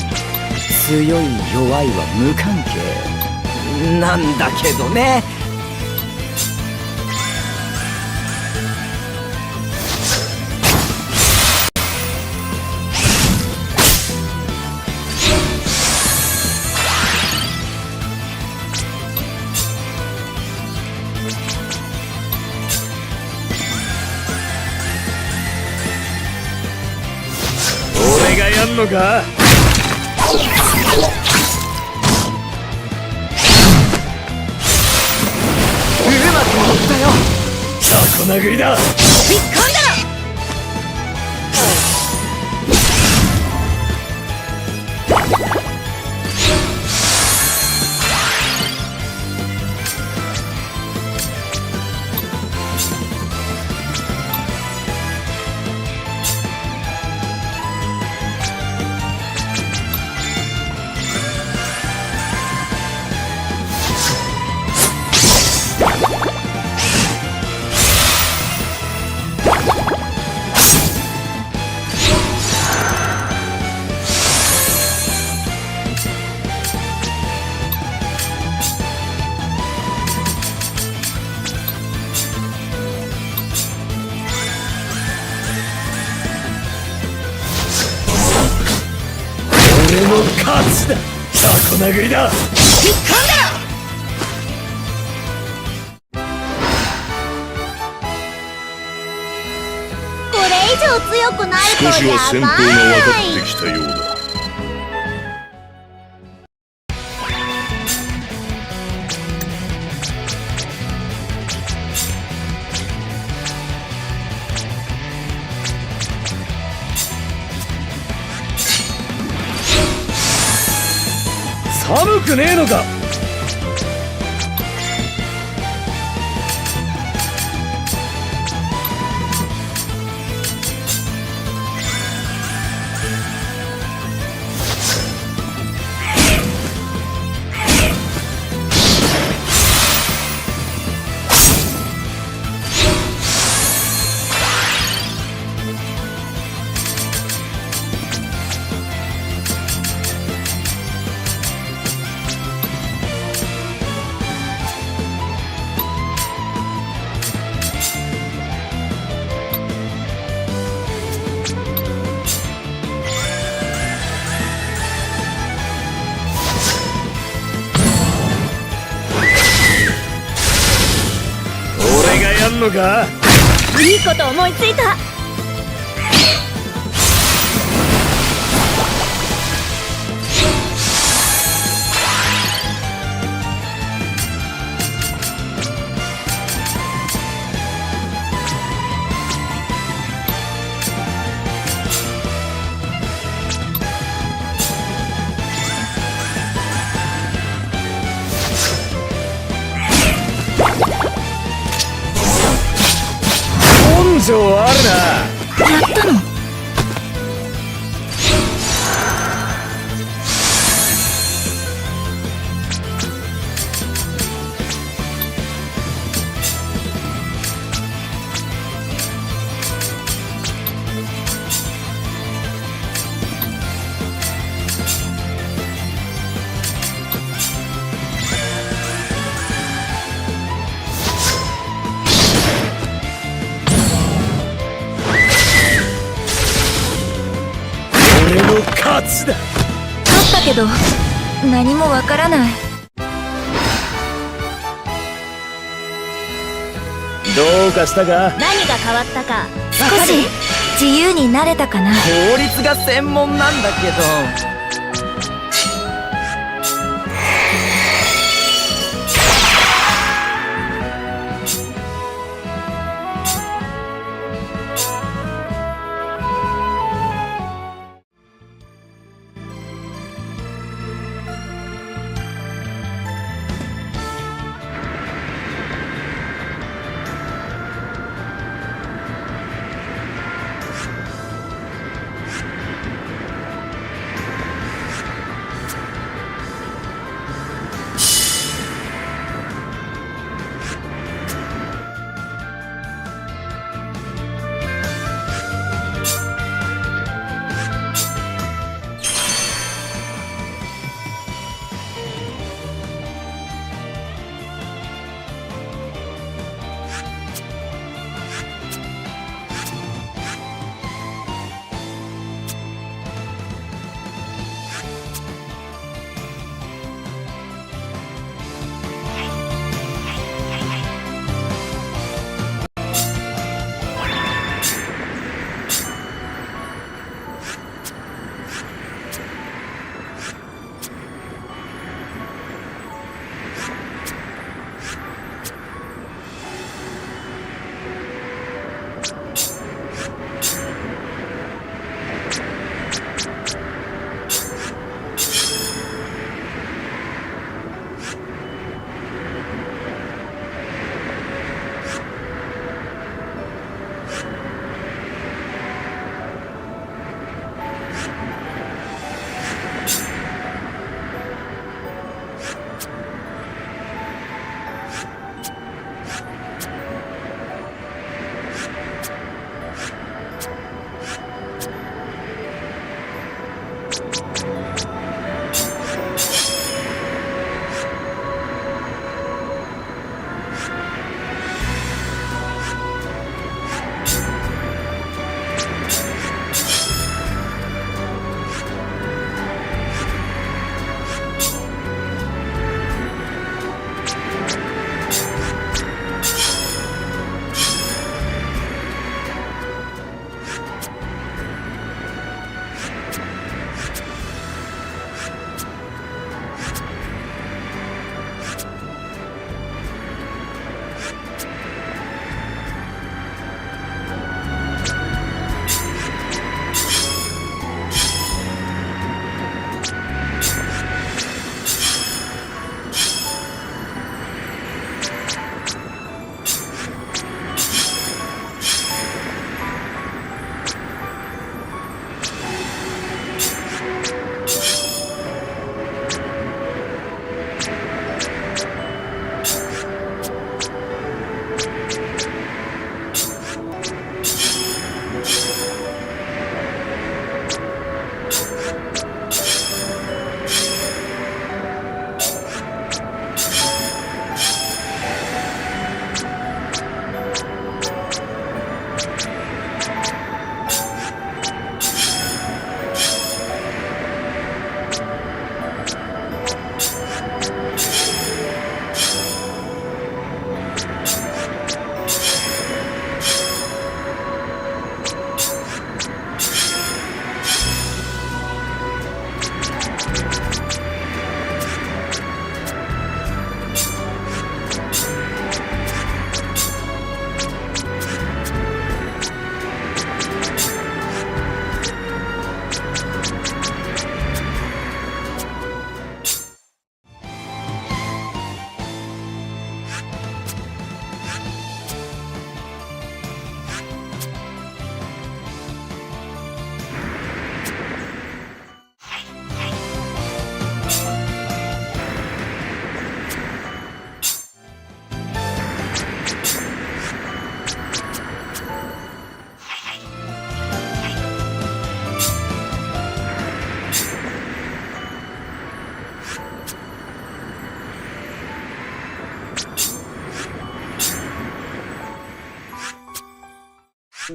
強い弱いは無関係なんだけどね。やんのか。うまく乗ったよ。雑魚殴りだ。俺の勝ちだ。雑魚殴りだ。これ以上強くないと少しは戦法が分かやばい。ってきたようだ。寒くねえのか。俺がやんのか。いいこと思いついた。根性あるな。やったの？俺の勝ちだ。勝ったけど何もわからない。どうかしたか。何が変わったか少し自由になれたかな。法律が専門なんだけど。小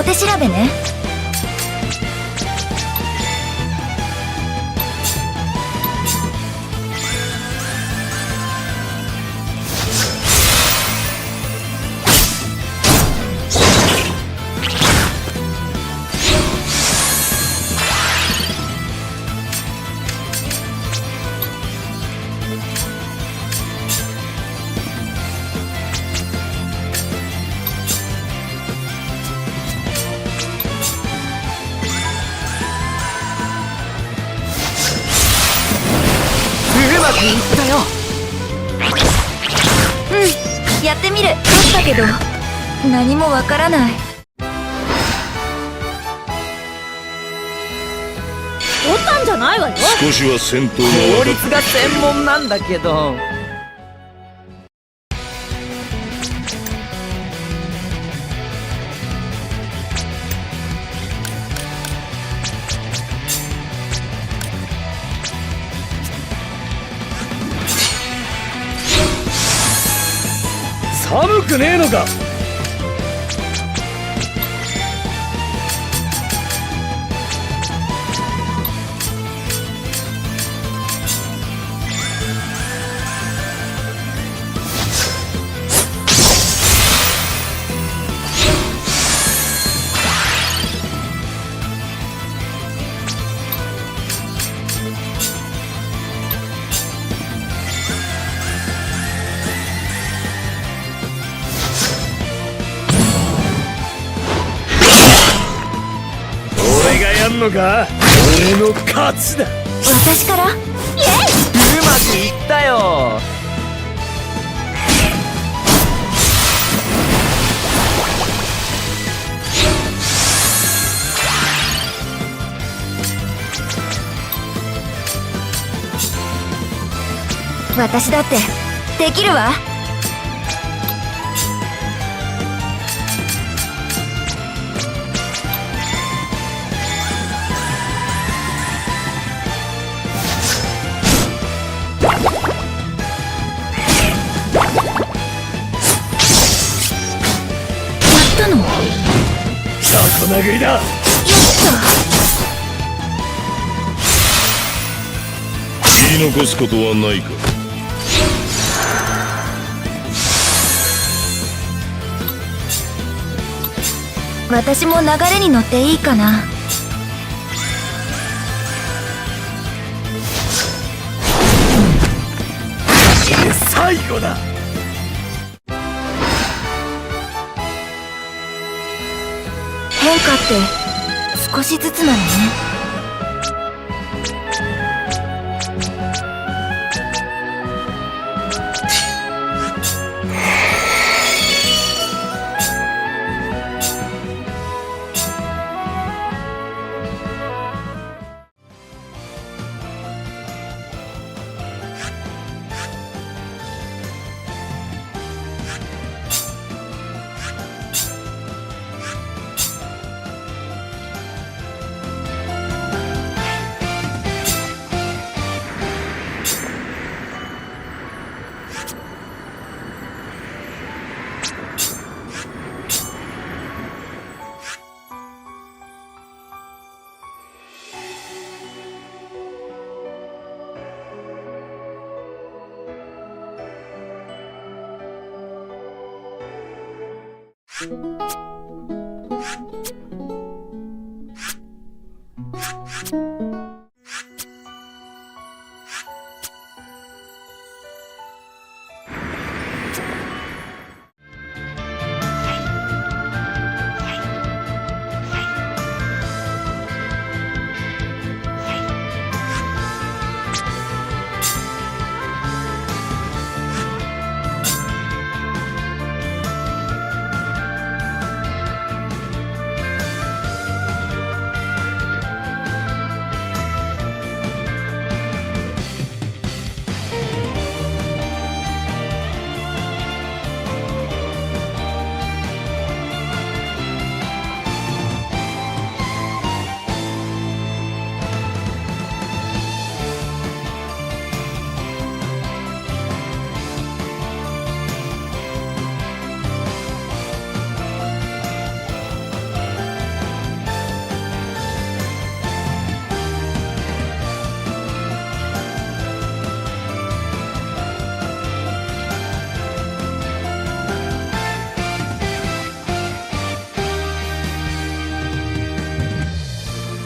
手調べね。やってみる。勝ったけど何もわからない。おったんじゃないわよ。少しは戦闘が法分か律が専門なんだけど。寒くねえのか。俺がやんのか。俺の勝ちだ。私から？うまくいったよ。私だってできるわ。やったの？雑魚殴りだ。言い残すことはないか。私も流れに乗っていいかな。最後だ。変化って少しずつなのね。く